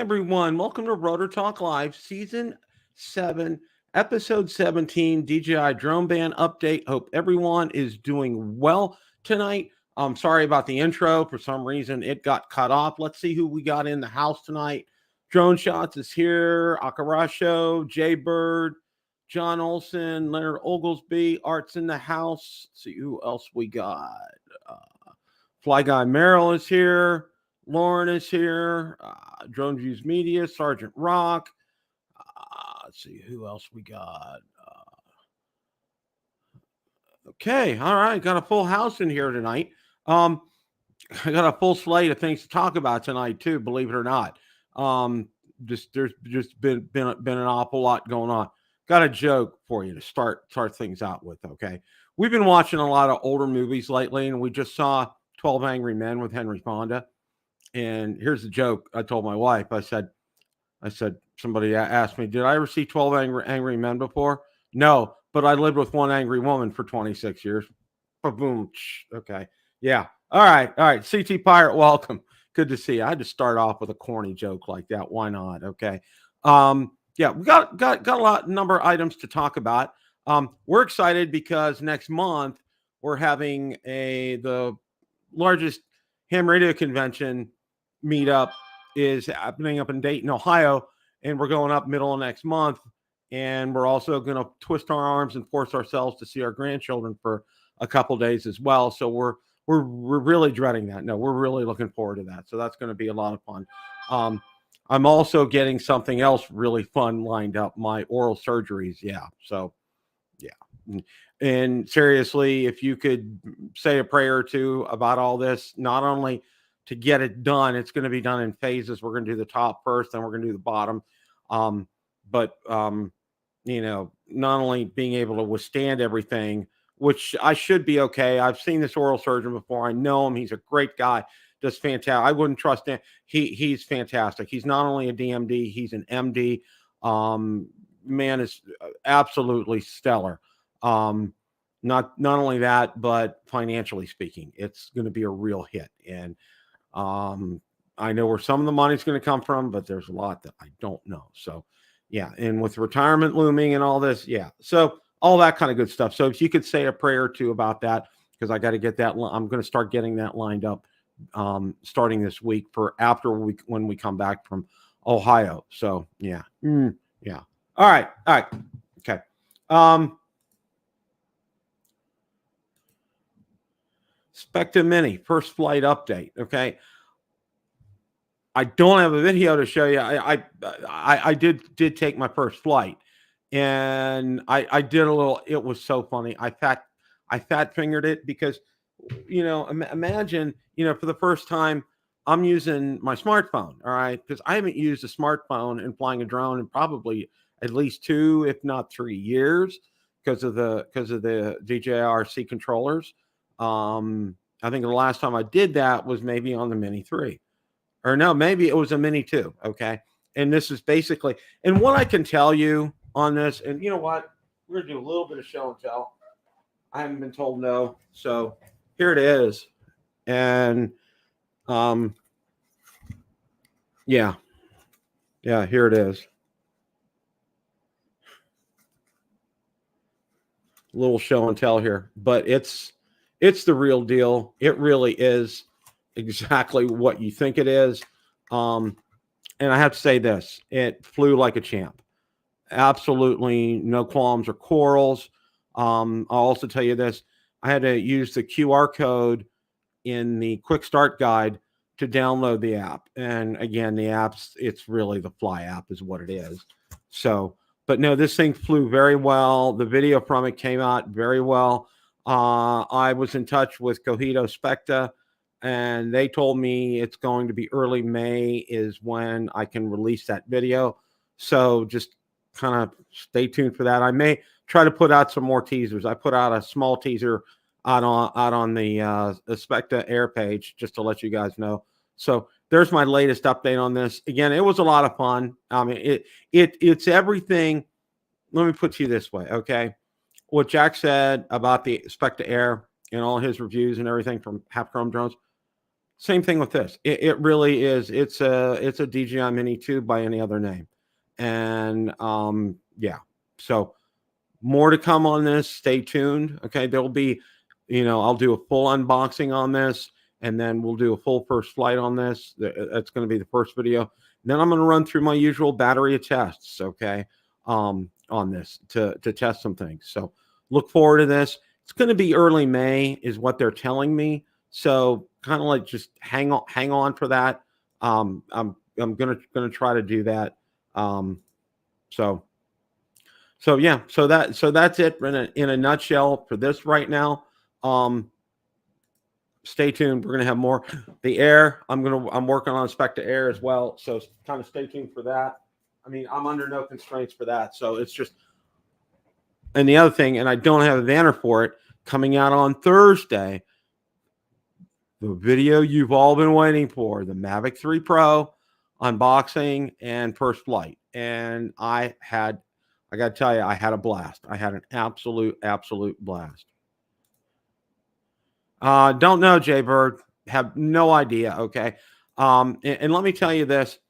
everyone. Welcome to Rotor Talk Live, Season 7, Episode 17, DJI Drone Ban update. Hope everyone is doing well tonight. I'm sorry about the intro. For some reason, it got cut off. Let's see who we got in the house tonight. Drone Shots is here. Akarasho, Jay Bird, John Olson, Leonard Oglesby, Art's in the house. Let's see who else we got. Fly Guy Merrill is here. Lauren is here. Drone Views Media, Sergeant Rock. Let's see who else we got. Okay, all right. Got a full house in here tonight. I got a full slate of things to talk about tonight too. Believe it or not. There's just been an awful lot going on. Got a joke for you to start things out with. Okay, we've been watching a lot of older movies lately, and we just saw 12 Angry Men with Henry Fonda. And here's the joke I told my wife. I said, somebody asked me, did I ever see 12 angry men before? No, but I lived with one angry woman for 26 years. Boom. Okay. Yeah. All right. CT Pirate, welcome. Good to see you. I had to start off with a corny joke like that. Why not? Okay. Yeah, we got a number of items to talk about. We're excited because next month we're having the largest ham radio convention meetup is happening up in Dayton, Ohio, and we're going up middle of next month. And we're also going to twist our arms and force ourselves to see our grandchildren for a couple days as well. So we're really dreading that. No, we're really looking forward to that. So that's going to be a lot of fun. I'm also getting something else really fun lined up, my oral surgeries. Yeah. So yeah. And seriously, if you could say a prayer or two about all this, not only to get it done, it's going to be done in phases. We're going to do the top first, then we're going to do the bottom. But not only being able to withstand everything, which I should be okay. I've seen this oral surgeon before. I know him. He's a great guy. Does fantastic. I wouldn't trust him. He's fantastic. He's not only a DMD, he's an MD. Man is absolutely stellar. Not only that, but financially speaking, it's going to be a real hit. And I know where some of the money's going to come from, but there's a lot that I don't know. So yeah. And with retirement looming and all this. Yeah. So all that kind of good stuff. So if you could say a prayer or two about that, because I got to get that. I'm going to start getting that lined up starting this week for when we come back from Ohio. So yeah. Yeah. All right. Okay. Specta Mini First Flight update. Okay. I don't have a video to show you. I did take my first flight, and I did a little. It was so funny. I fat fingered it because, imagine, for the first time I'm using my smartphone. All right, because I haven't used a smartphone and flying a drone in probably at least 2, if not 3 years, because of the DJI RC controllers. I think the last time I did that was maybe on the Mini 3. Or no, maybe it was a Mini 2. Okay. And this is basically, and what I can tell you on this, and you know what? We're going to do a little bit of show and tell. I haven't been told no. So here it is. And yeah, here it is. A little show and tell here, but it's the real deal. It really is exactly what you think it is. And I have to say this, it flew like a champ. Absolutely no qualms or quarrels. I'll also tell you this, I had to use the QR code in the quick start guide to download the app. And again, it's really the Fly app is what it is. So, but no, this thing flew very well. The video from it came out very well. I was in touch with Cogito Specta, and they told me it's going to be early May is when I can release that video. So just kind of stay tuned for that. I may try to put out some more teasers. I put out a small teaser out on the Specta Air page just to let you guys know. So there's my latest update on this. Again, it was a lot of fun. I mean, it's everything. Let me put it to you this way, okay? What Jack said about the Specta Air and all his reviews and everything from Half Chrome drones, Same thing with this. It really is. It's a DJI Mini 2 by any other name. And yeah, so more to come on this. Stay tuned. Okay, there'll be, I'll do a full unboxing on this, and then we'll do a full first flight on this. That's going to be the first video. Then I'm going to run through my usual battery of tests, okay, on this to test some things. So look forward to this. It's going to be early May is what they're telling me. So kind of like just hang on for that. I'm gonna try to do that. So yeah, so that's it in a nutshell for this right now. Stay tuned. We're gonna have more. The Air, I'm working on Specta Air as well. So kind of stay tuned for that. I mean, I'm under no constraints for that. So it's just, and the other thing, and I don't have a banner for it, coming out on Thursday, the video you've all been waiting for, the Mavic 3 Pro unboxing and first flight. And I got to tell you, I had a blast. I had an absolute blast. Don't know, Jay Bird. Have no idea, okay? And let me tell you this,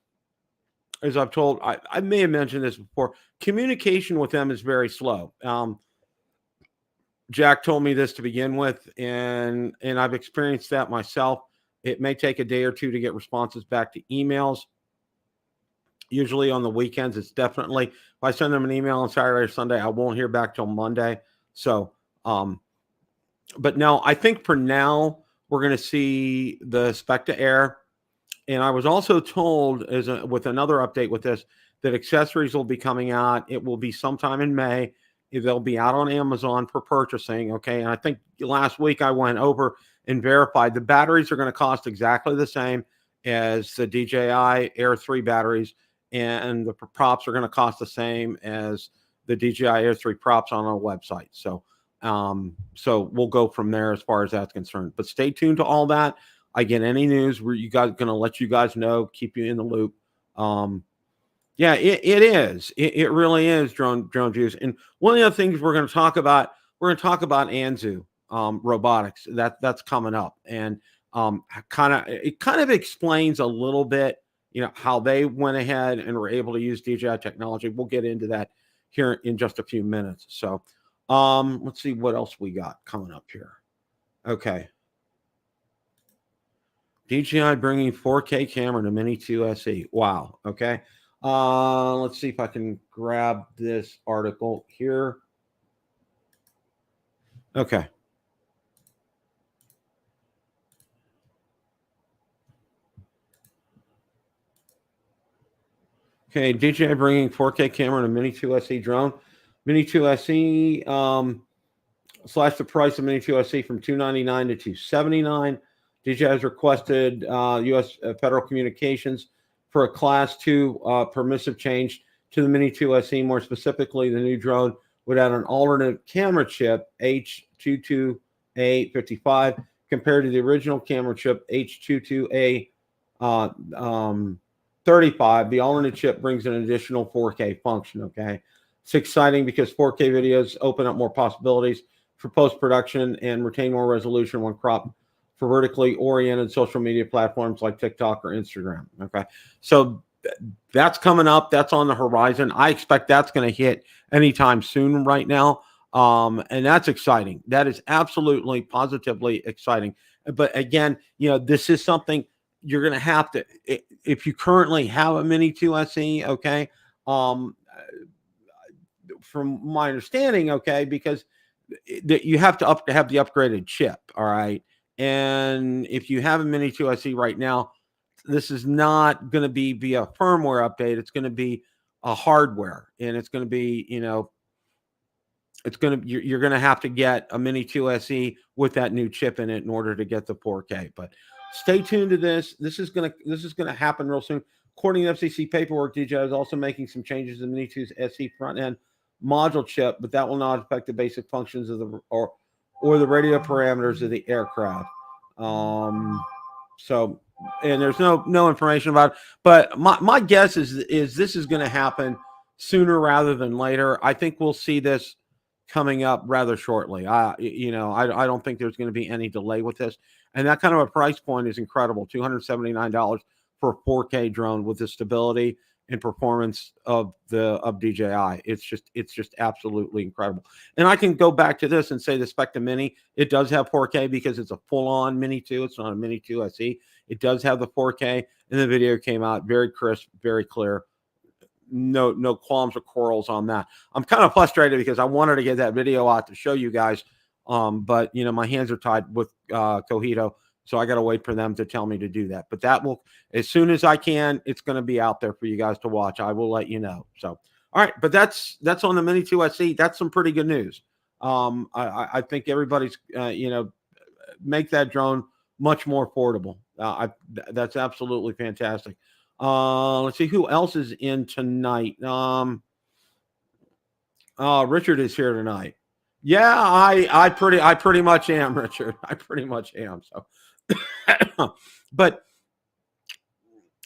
as I've told, I may have mentioned this before, communication with them is very slow. Jack told me this to begin with, and I've experienced that myself. It may take a day or two to get responses back to emails. Usually on the weekends, it's definitely, if I send them an email on Saturday or Sunday, I won't hear back till Monday. So, but no, I think for now, we're going to see the Specta Air. And I was also told, with another update with this, that accessories will be coming out. It will be sometime in May. They'll be out on Amazon for purchasing, okay? And I think last week I went over and verified the batteries are going to cost exactly the same as the DJI Air 3 batteries, and the props are going to cost the same as the DJI Air 3 props on our website. So, so we'll go from there as far as that's concerned. But stay tuned to all that. I get any news, going to let you guys know, keep you in the loop. Yeah, it is. It really is, drone juice. And one of the other things we're going to talk about Anzu Robotics. That's coming up, and it kind of explains a little bit, how they went ahead and were able to use DJI technology. We'll get into that here in just a few minutes. So, let's see what else we got coming up here. Okay. DJI bringing 4K camera to Mini 2 SE. Wow. Okay. Let's see if I can grab this article here. Okay. Okay, DJI bringing 4K camera to Mini 2 SE drone. Mini 2 SE slashed the price of Mini 2 SE from $299 to $279. DJI has requested U.S. Federal Communications for a Class 2 permissive change to the Mini 2 SE. More specifically, the new drone would add an alternate camera chip, H22A55, compared to the original camera chip, H22A35. The alternate chip brings an additional 4K function, okay? It's exciting because 4K videos open up more possibilities for post-production and retain more resolution when cropped for vertically oriented social media platforms like TikTok or Instagram. Okay. So that's coming up. That's on the horizon. I expect that's going to hit anytime soon right now. And that's exciting. That is absolutely positively exciting. But again, this is something you're going to have to, if you currently have a Mini 2 SE, okay. From my understanding, okay, because you have to have the upgraded chip. All right. And if you have a Mini 2 SE right now, this is not going to be via firmware update. It's going to be a hardware, and it's going to be, you're going to have to get a Mini 2 SE with that new chip in it in order to get the 4K. But stay tuned to this. This is going to happen real soon. According to FCC paperwork, DJI is also making some changes to the Mini 2 SE front end module chip, but that will not affect the basic functions of or the radio parameters of the aircraft. So, and there's no information about it, but my guess is this is going to happen sooner rather than later. I think we'll see this coming up rather shortly. I don't think there's going to be any delay with this. And that kind of a price point is incredible. $279 for a 4K drone with the stability and performance of DJI. It's just absolutely incredible. And I can go back to this and say the Specta Mini, it does have 4K because it's a full-on Mini 2. It's not a Mini 2 SE. It does have the 4K, and the video came out very crisp, very clear. No qualms or quarrels on that. I'm kind of frustrated because I wanted to get that video out to show you guys, but my hands are tied with Cojito, so I got to wait for them to tell me to do that. But that will, as soon as I can, it's going to be out there for you guys to watch. I will let you know. So, all right, but that's on the Mini 2 SE. That's some pretty good news. I think everybody's make that drone much more affordable. That's absolutely fantastic. Let's see who else is in tonight. Richard is here tonight. Yeah, I pretty much am, Richard. I pretty much am. So,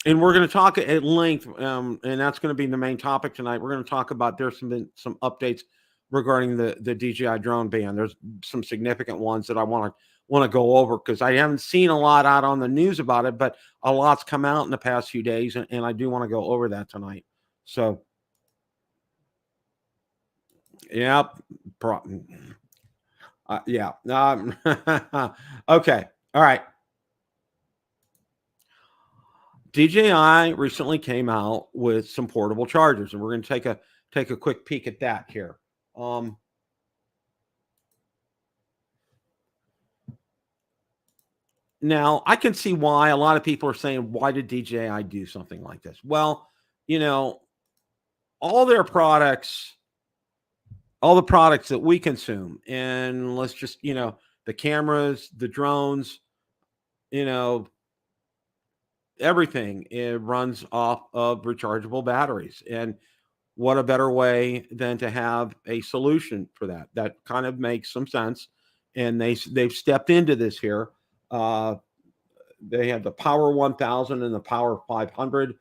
and we're going to talk at length, and that's going to be the main topic tonight. We're going to talk about there's some updates regarding the DJI Drone Ban. There's some significant ones that I want to go over because I haven't seen a lot out on the news about it, but a lot's come out in the past few days, and I do want to go over that tonight. So, yeah, yeah. Okay, all right. DJI recently came out with some portable chargers, and we're going to take a quick peek at that here. Now, I can see why a lot of people are saying, why did DJI do something like this? Well, all their products, all the products that we consume, and let's just, the cameras, the drones, everything, it runs off of rechargeable batteries. And what a better way than to have a solution for that? That kind of makes some sense. And they've stepped into this here. They have the Power 1000 and the Power 500.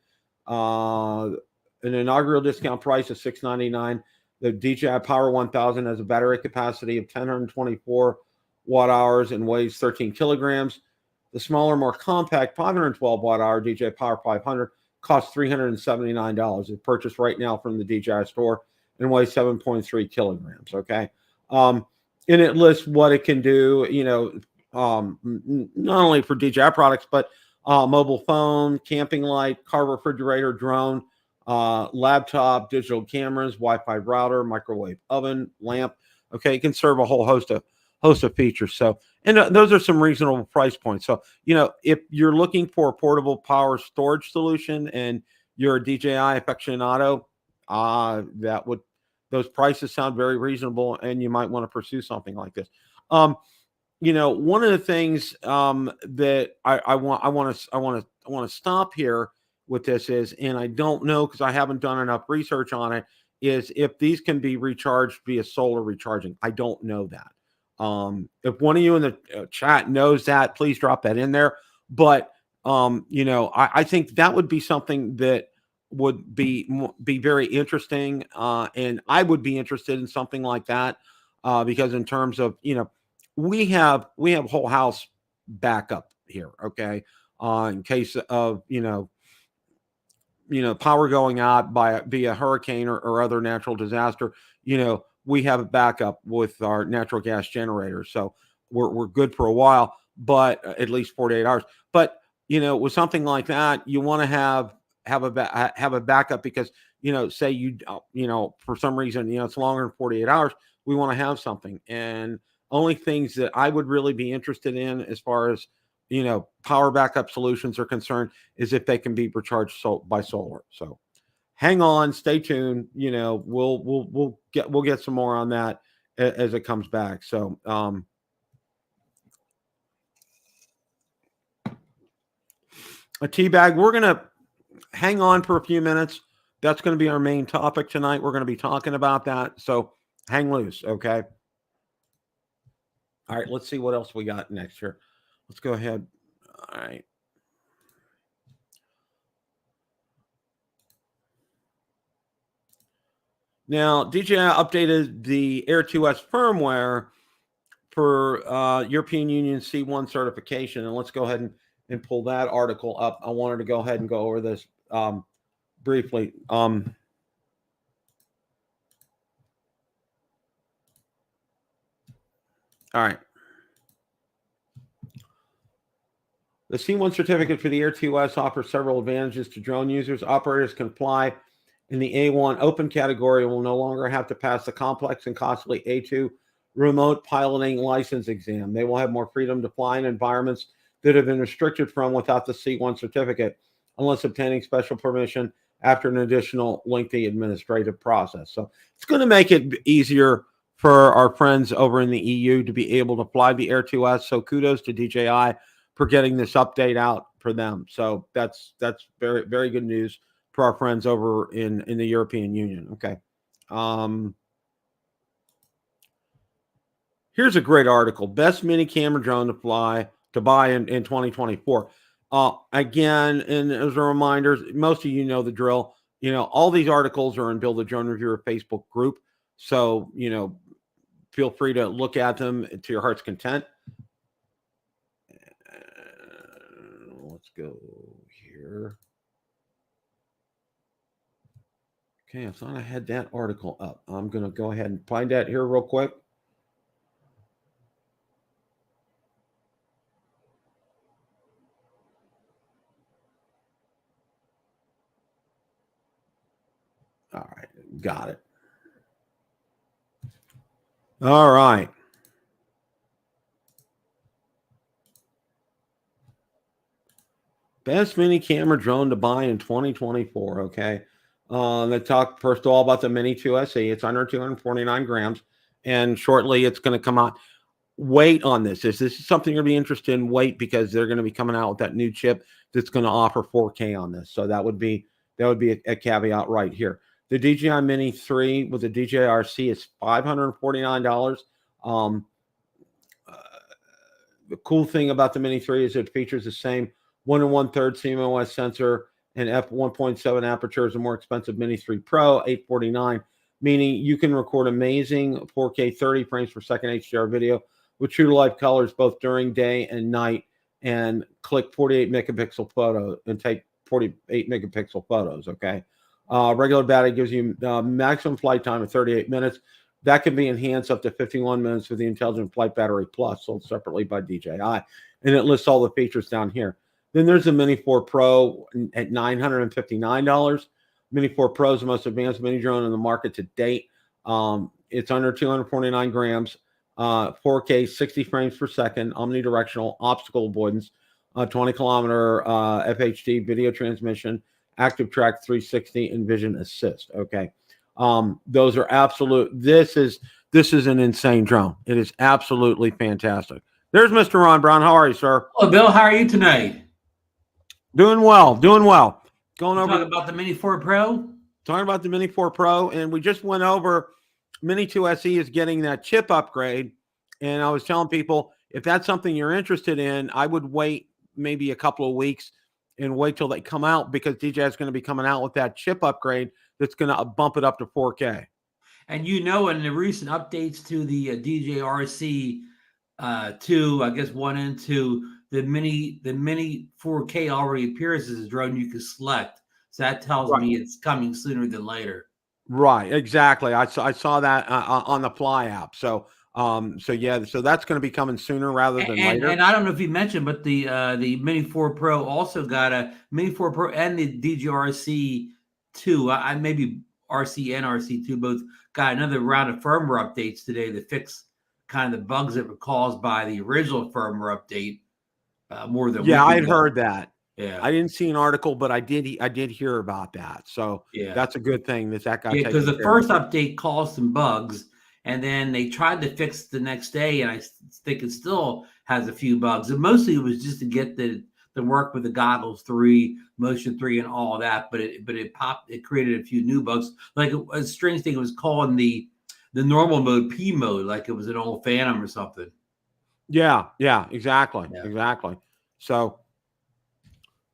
An inaugural discount price of $699. The DJI Power 1000 has a battery capacity of 1,024 watt hours and weighs 13 kilograms. The smaller, more compact 512 watt hour DJI Power 500 costs $379. It's purchased right now from the DJI store and weighs 7.3 kilograms. Okay. And it lists what it can do, not only for DJI products, but mobile phone, camping light, car refrigerator, drone, laptop, digital cameras, Wi-Fi router, microwave oven, lamp. Okay, it can serve a whole host of features. So, and those are some reasonable price points. So, if you're looking for a portable power storage solution and you're a DJI aficionado, those prices sound very reasonable, and you might want to pursue something like this. One of the things that I want to stop here with this is, and I don't know because I haven't done enough research on it, is if these can be recharged via solar recharging. I don't know that. If one of you in the chat knows that, please drop that in there. But I think that would be something that would be very interesting, and I would be interested in something like that because in terms of we have whole house backup here, okay, in case of power going out via hurricane or other natural disaster. We have a backup with our natural gas generator, so we're good for a while, but at least 48 hours. But with something like that, you want to have a backup because say you for some reason it's longer than 48 hours. We want to have something, and only things that I would really be interested in as far as power backup solutions are concerned is if they can be recharged by solar. So hang on, stay tuned. We'll get some more on that as it comes back. So a tea bag, we're gonna hang on for a few minutes. That's going to be our main topic tonight. We're going to be talking about that. So hang loose, okay? All right, let's see what else we got next here. Let's go ahead. All right. Now, DJI updated the Air 2S firmware for European Union C1 certification. And let's go ahead and pull that article up. I wanted to go ahead and go over this briefly. All right. The C1 certificate for the Air 2S offers several advantages to drone users. Operators can fly in the A1 open category and will no longer have to pass the complex and costly A2 remote piloting license exam. They will have more freedom to fly in environments that have been restricted from without the C1 certificate, unless obtaining special permission after an additional lengthy administrative process. So it's going to make it easier for our friends over in the EU to be able to fly the Air 2S. So kudos to DJI for getting this update out for them. So that's very, very good news for our friends over in the European Union. Okay. Here's a great article: best mini camera drone to buy in 2024. Again, and as a reminder, most of you know the drill. All these articles are in Build a Drone Reviewer Facebook group. So, feel free to look at them to your heart's content. Let's go here. Okay, I thought I had that article up. I'm going to go ahead and find that here real quick. All right, got it. All right. Best mini camera drone to buy in 2024. Okay. Let's talk first of all about the Mini 2SE. It's under 249 grams, and shortly it's going to come out. Wait on this. This is something you're going to be interested in. Wait, because they're going to be coming out with that new chip that's going to offer 4K on this. So that would be a caveat right here. The DJI Mini 3 with the DJI RC is $549. The cool thing about the Mini 3 is it features the same 1 1/3 CMOS sensor and f1.7 aperture as a more expensive Mini 3 Pro, $849, meaning you can record amazing 4K 30 frames per second HDR video with true to life colors both during day and night, and click 48 megapixel photo and take 48 megapixel photos. Okay. Regular battery gives you maximum flight time of 38 minutes. That can be enhanced up to 51 minutes with the Intelligent Flight Battery Plus, sold separately by DJI. And it lists all the features down here. Then there's the Mini 4 Pro at $959. Mini 4 Pro is the most advanced mini drone in the market to date. It's under 249 grams, 4K, 60 frames per second, omnidirectional, obstacle avoidance, 20-kilometer FHD video transmission, active track 360, and vision assist. Okay. Those are absolute. This is an insane drone. It is absolutely fantastic. There's Mr. Ron Brown. How are you, sir? Hello, Bill. How are you tonight? Doing well. Going over about the Mini 4 Pro. Talking about the Mini 4 Pro, and we just went over Mini 2 SE is getting that chip upgrade. And I was telling people, if that's something you're interested in, I would wait maybe a couple of weeks and wait till they come out, because DJI is going to be coming out with that chip upgrade that's going to bump it up to 4K. And in the recent updates to the DJI RC 2, I guess 1 and 2, the Mini 4K already appears as a drone you can select. So that tells me it's coming sooner than later. Right, exactly. I saw that on the Fly app. So that's going to be coming sooner rather than later. And I don't know if you mentioned, but the Mini 4 Pro also got a Mini 4 Pro and the DJI RC 2. I maybe RC and RC2 both got another round of firmware updates today to fix kind of the bugs that were caused by the original firmware update. More than I had heard that. Yeah, I didn't see an article, but I did hear about that. So that's a good thing that got taken care of. Because the first update caused some bugs, and then they tried to fix the next day, and I think it still has a few bugs. And mostly it was just to get the work with the Goggles 3, Motion 3, and all that. But it created a few new bugs. Like a strange thing, it was calling the normal mode P mode, like it was an old Phantom or something. Yeah, exactly. So,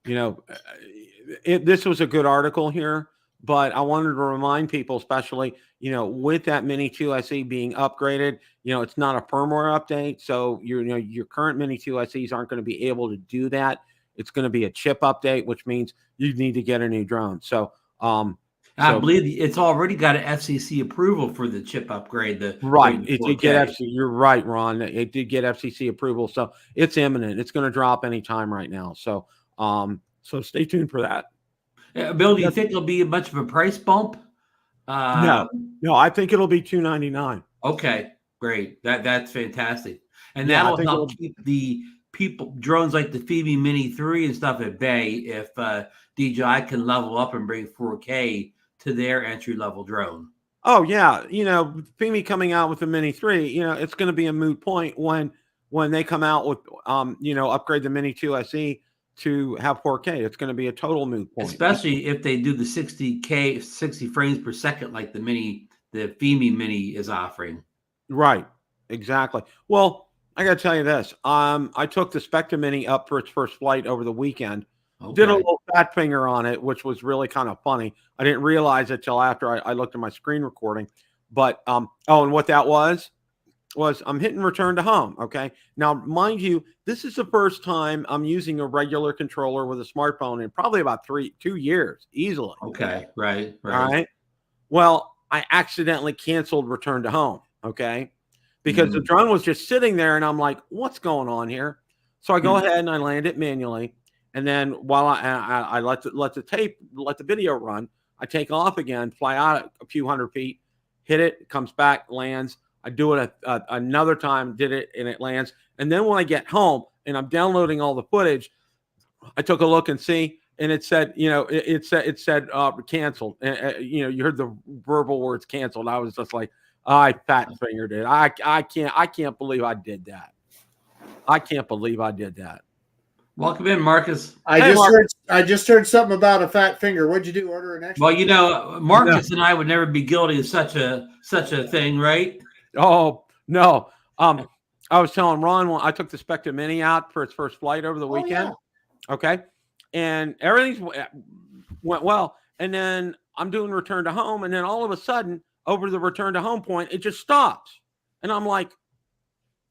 this was a good article here, but I wanted to remind people, especially, with that Mini 2 SE being upgraded, it's not a firmware update. So your current Mini 2 SEs aren't going to be able to do that. It's going to be a chip update, which means you need to get a new drone. So, I believe it's already got an FCC approval for the chip upgrade. Right. It did get FCC. You're right, Ron. It did get FCC approval. So it's imminent. It's going to drop anytime right now. So, so stay tuned for that. Bill, do you think it'll be much of a price bump? No, I think it'll be $299. Okay, great. That's fantastic. And that'll help keep the drones like the Phoebe Mini 3 and stuff at bay if DJI can level up and bring 4K to their entry-level drone. Oh, yeah. Phoebe coming out with the Mini 3, it's going to be a moot point when they come out with, upgrade the Mini 2 SE to have 4K. It's going to be a total moot point. Especially if they do the 60 frames per second like the Phoebe Mini is offering. Right. Exactly. Well, I got to tell you this. I took the Specta Mini up for its first flight over the weekend. Okay. Did a little fat finger on it, which was really kind of funny. I didn't realize it till after I looked at my screen recording. But and what that was I'm hitting return to home. Okay. Now, mind you, this is the first time I'm using a regular controller with a smartphone in probably about 2 years, easily. Okay. Right. All right. Well, I accidentally canceled return to home. Okay. Because the drone was just sitting there, and I'm like, what's going on here? So I go ahead and I land it manually. And then while I let the video run, I take off again, fly out a few hundred feet, hit it comes back, lands. I do it another time, did it, and it lands. And then when I get home and I'm downloading all the footage, I took a look and see, and it said, it said canceled. You heard the verbal words canceled. I was just like, I fat fingered it. I can't believe I did that. I can't believe I did that. Welcome in, Marcus. I just heard something about a fat finger. What'd you do? Order an extra? Well, Marcus and I would never be guilty of such a thing, right? Oh no. I was telling Ron when I took the Specta Mini out for its first flight over the weekend. Yeah. Okay. And everything went well. And then I'm doing return to home, and then all of a sudden, over the return to home point, it just stops. And I'm like,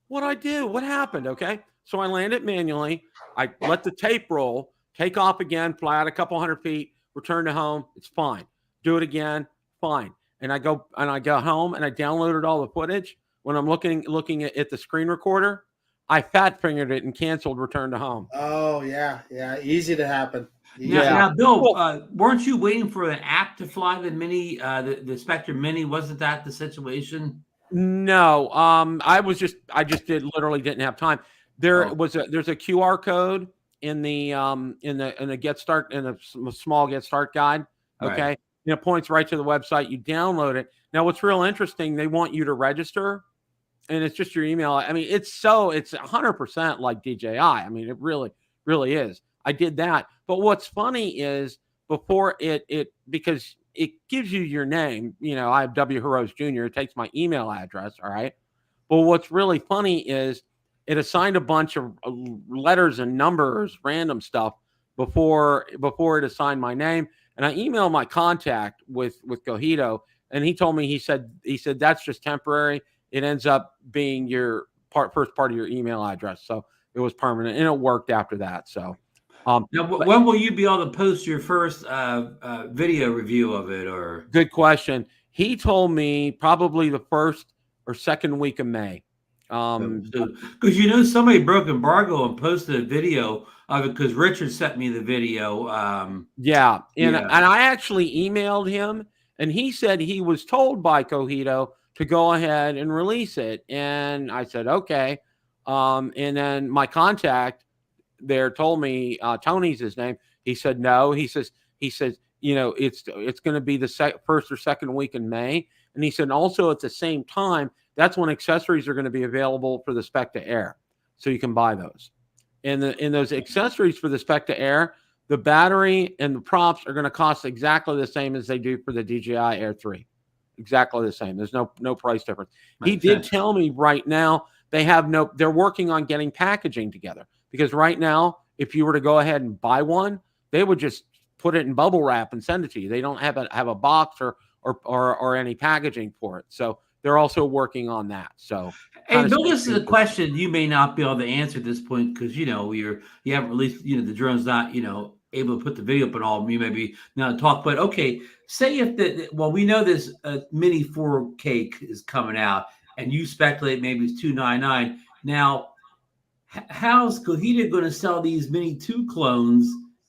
what'd I do? What happened? Okay. So I land it manually. I let the tape roll, take off again, fly out a couple hundred feet, return to home. It's fine. Do it again. Fine. And I go home and I downloaded all the footage. When I'm looking at the screen recorder, I fat fingered it and canceled return to home. Oh yeah. Yeah. Easy to happen. Now, Bill, weren't you waiting for an app to fly the Mini, the Spectra Mini? Wasn't that the situation? No. I just literally didn't have time. There's a QR code in the get start, in a small get start guide. Okay. Right. It points right to the website. You download it. Now, what's real interesting, they want you to register, and it's just your email. I mean, it's 100% like DJI. I mean, it really, really is. I did that. But what's funny is before because it gives you your name, I have W. Harose Jr. It takes my email address. All right. But what's really funny is it assigned a bunch of letters and numbers, random stuff before it assigned my name. And I emailed my contact with Cojito, and he told me, he said, that's just temporary. It ends up being your first part of your email address. So it was permanent, and it worked after that. So, now, when will you be able to post your first video review of it? Or good question. He told me probably the first or second week of May. Because somebody broke embargo and posted a video of it, because Richard sent me the video. And I actually emailed him, and he said he was told by Cojito to go ahead and release it, and I said okay. And then my contact there told me, Tony's his name. He said no. He says it's going to be the first or second week in May, and he said also at the same time, that's when accessories are going to be available for the Specta Air, so you can buy those. And in those accessories for the Specta Air, the battery and the props are going to cost exactly the same as they do for the DJI Air 3. Exactly the same. There's no price difference. He did tell me right now they're working on getting packaging together, because right now, if you were to go ahead and buy one, they would just put it in bubble wrap and send it to you. They don't have a box or any packaging for it. So they're also working on that. So, hey Bill, this is a question you may not be able to answer at this point because you haven't released, the drone's not able to put the video up and all. You maybe not talk, but okay, say if we know this Mini 4K is coming out, and you speculate maybe it's $299. Now, how's Cohita going to sell these Mini 2 clones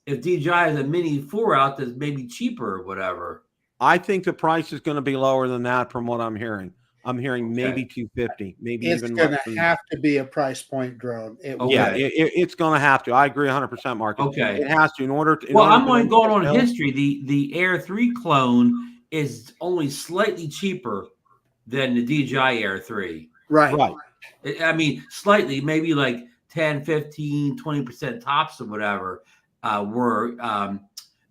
if DJI has a Mini 4 out that's maybe cheaper or whatever? I think the price is going to be lower than that from what I'm hearing. I'm hearing maybe 250, maybe it's even going to have to be a price point drone. It's going to have to. I agree 100%, Marcus. Okay, it has to in order to. I'm going on history. The Air 3 clone is only slightly cheaper than the DJI Air 3. Right. I mean, slightly, maybe like 10, 15, 20% tops or whatever. Where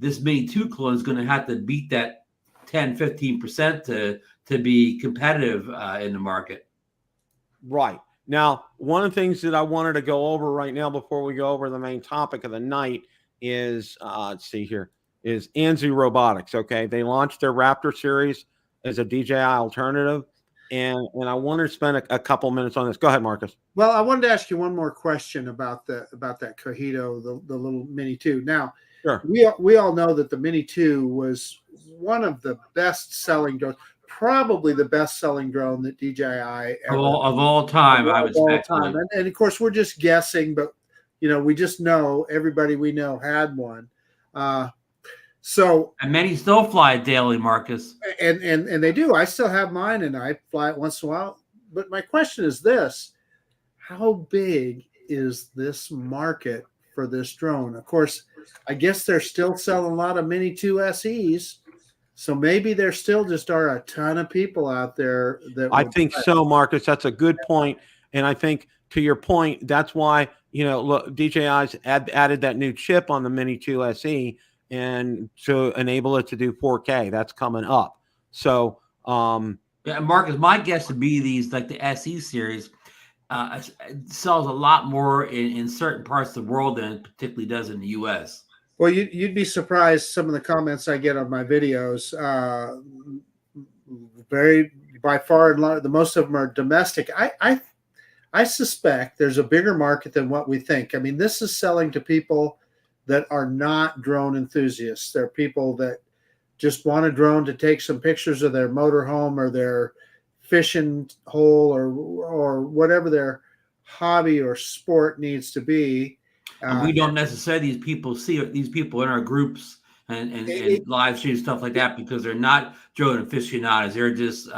this Mini 2 clone is going to have to beat that 10, 15% to be competitive in the market. Right. Now, one of the things that I wanted to go over right now before we go over the main topic of the night is, let's see here, is Anzu Robotics. Okay. They launched their Raptor series as a DJI alternative. And I wanted to spend a couple minutes on this. Go ahead, Marcus. Well, I wanted to ask you one more question about that Cohito, the little Mini 2. Now, sure. We all know that the Mini 2 was one of the best-selling drones, probably the best-selling drone that DJI ever of all time, I would say. And of course, we're just guessing, but we just know everybody we know had one. And many still fly daily, Marcus. And they do. I still have mine, and I fly it once in a while. But my question is this: how big is this market for this drone? Of course, I guess they're still selling a lot of Mini 2 SEs. So maybe there still just are a ton of people out there that I think so, Marcus. That's a good point. And I think to your point, that's why, look, DJI's added that new chip on the Mini 2 SE and to enable it to do 4K. That's coming up. So, Marcus, my guess would be these, like the SE series, sells a lot more in certain parts of the world than it particularly does in the U.S. Well, you'd be surprised some of the comments I get on my videos. By far and large, the most of them are domestic. I suspect there's a bigger market than what we think. I mean, this is selling to people that are not drone enthusiasts. They're people that just want a drone to take some pictures of their motorhome or their fishing hole or whatever their hobby or sport needs to be. And we don't necessarily these people in our groups and live streams, stuff like that, because they're not drone aficionados. They're just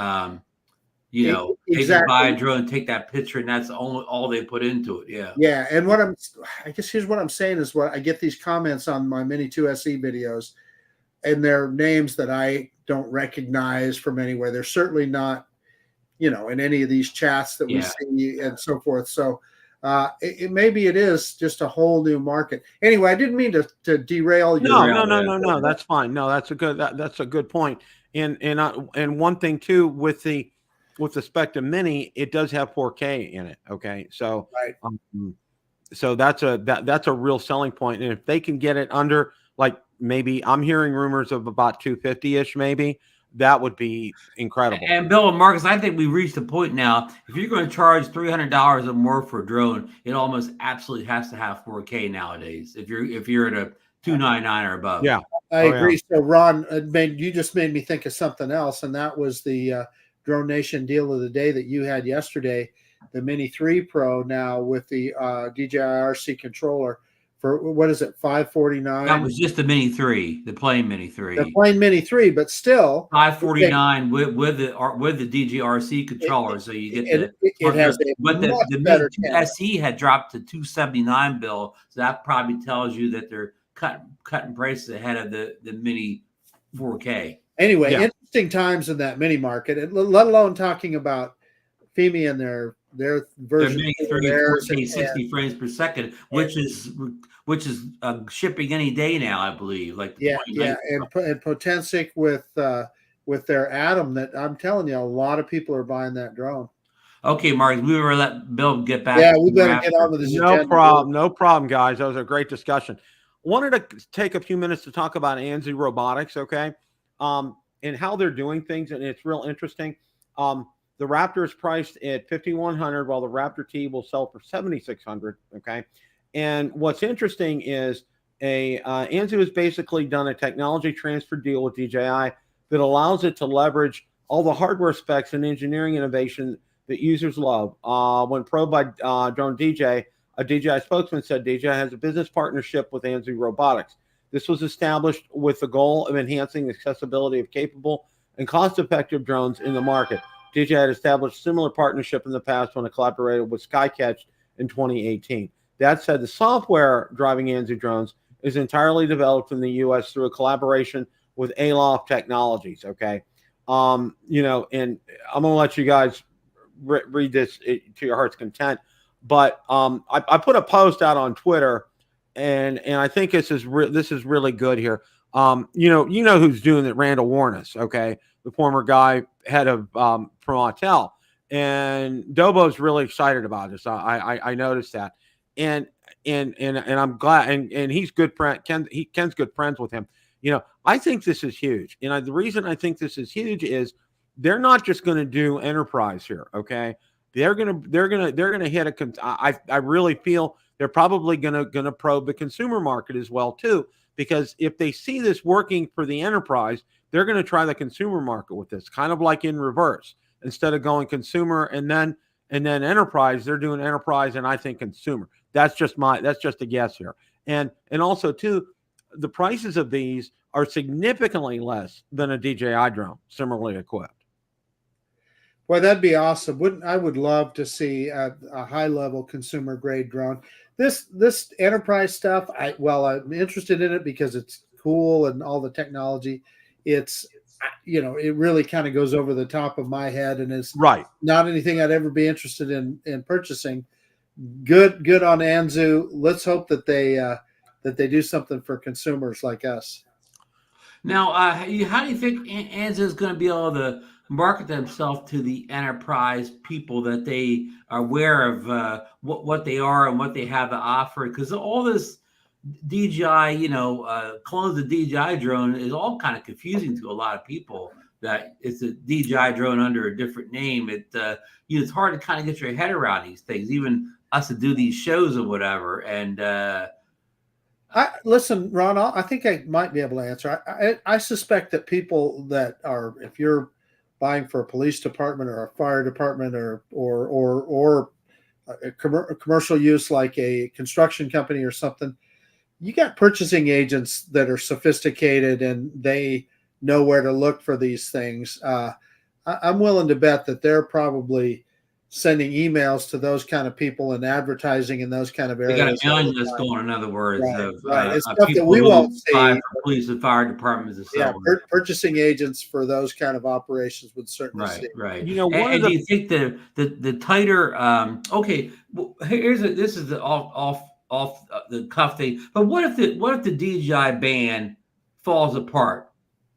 they just buy a drone, take that picture, and that's all they put into it. Yeah. And I guess here's what I'm saying is what I get these comments on my Mini 2 SE videos, and they're names that I don't recognize from anywhere. They're certainly not, in any of these chats that we see and so forth. So maybe it is just a whole new market. Anyway, I didn't mean to derail you. No. That's fine. No, that's a good point. And one thing too with the Specta Mini, it does have 4K in it. Okay, so right. So that's a real selling point. And if they can get it under, like, maybe I'm hearing rumors of about 250-ish, maybe. That would be incredible. And Bill and Marcus, I think we've reached a point now. If you're going to charge $300 or more for a drone, it almost absolutely has to have 4K nowadays. If you're at a $299 or above. Yeah, I agree. Yeah. So Ron, you just made me think of something else, and that was the Drone Nation deal of the day that you had yesterday. The Mini 3 Pro now with the DJI RC controller. For what is it, $549? That was just the Mini 3, the plain Mini 3. The plain Mini 3 , but still $549 with the DJI RC controller. So you get it has the Mini 2 SE had dropped to $279, Bill. So that probably tells you that they're cutting prices ahead of the Mini 4K. Anyway, interesting times in that mini market, let alone talking about FEMI and their version. Mini 3 4K 60 frames per second, which is shipping any day now, I believe. Like and Potensic with their Atom, that I'm telling you, a lot of people are buying that drone. Okay, Mark, we were let Bill get back. Yeah, we better get on with this. No problem, guys. That was a great discussion. wanted to take a few minutes to talk about Anzu Robotics, okay, and how they're doing things, and it's real interesting. The Raptor is priced at $5,100, while the Raptor T will sell for $7,600. Okay, and what's interesting is Anzu has basically done a technology transfer deal with DJI that allows it to leverage all the hardware specs and engineering innovation that users love. When probed by Drone DJ, a DJI spokesman said DJI has a business partnership with Anzu Robotics. This was established with the goal of enhancing the accessibility of capable and cost-effective drones in the market. DJI had established similar partnership in the past when it collaborated with Skycatch in 2018. That said, the software driving Anzu drones is entirely developed in the U.S. through a collaboration with Aloft Technologies. Okay, you know, and I'm gonna let you guys read this to your heart's content. But I put a post out on Twitter, and I think this is really good here. You know who's doing it? Randall Warnes, okay, the former guy head of from Autel, and Dobo's really excited about this. I noticed that, and I'm glad, and he's good friend. Ken's good friends with him. You know, I think this is huge, and the reason I think this is huge is they're not just going to do enterprise here, okay. They're gonna hit I really feel they're probably gonna probe the consumer market as well too, because if they see this working for the enterprise, they're gonna try the consumer market with this, kind of like in reverse. Instead of going consumer and then enterprise, they're doing enterprise and I think consumer. That's just a guess here. And also too, the prices of these are significantly less than a DJI drone similarly equipped. Well, that'd be awesome. I would love to see a high level consumer grade drone. This enterprise stuff, I'm interested in it because it's cool and all the technology. It's, you know, it really kind of goes over the top of my head and is right. Not anything I'd ever be interested in purchasing. Good on Anzu. Let's hope that they do something for consumers like us. Now, how do you think Anzu is going to be able to market themselves to the enterprise people, that they are aware of what they are and what they have to offer? Because all this DJI, clones of DJI drone is all kind of confusing to a lot of people. That it's a DJI drone under a different name. It's hard to kind of get your head around these things, even us to do these shows or whatever. And listen, Ron, I think I might be able to answer. I suspect that people that are, if you're buying for a police department or a fire department or a commercial use like a construction company or something, you got purchasing agents that are sophisticated and they know where to look for these things. I'm willing to bet that they're probably sending emails to those kind of people and advertising in those kind of areas. They got a mailing list going, in other words, right. It's of stuff that we won't see. For police and fire departments and yeah, purchasing agents for those kind of operations would certainly see. Right. You know, and do you think the tighter? Okay, well, this is the off the cuff thing. But what if the DJI ban falls apart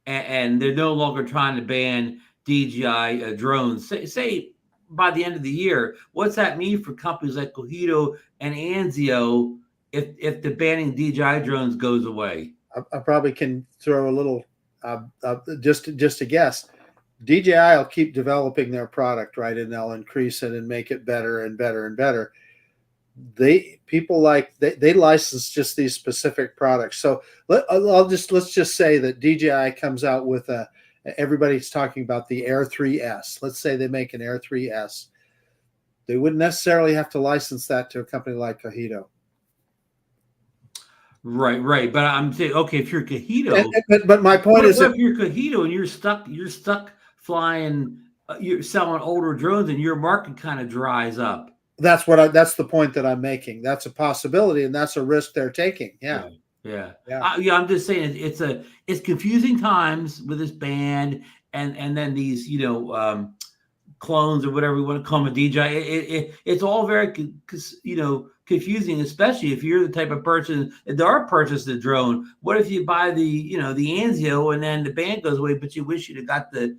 and they're no longer trying to ban DJI drones? Say by the end of the year, what's that mean for companies like Cohido and Anzu if the banning DJI drones goes away? I probably can throw a little, just a guess. DJI will keep developing their product, right, and they'll increase it and make it better and better and better. They license just these specific products. So let's just say that DJI comes out with everybody's talking about the Air 3S. Let's say they make an Air 3S. They wouldn't necessarily have to license that to a company like Cohido. Right. But I'm saying, okay, if you're Cohido, but my point is, if you're Cohido and you're stuck flying, you're selling older drones, and your market kind of dries up. That's the point that I'm making. That's a possibility, and that's a risk they're taking. Yeah. I'm just saying it's confusing times with this band and then these clones or whatever we want to call them, a DJI. It's all very confusing, especially if you're the type of person that are purchasing the drone. What if you buy the Anzu and then the band goes away, but you wish you'd have got the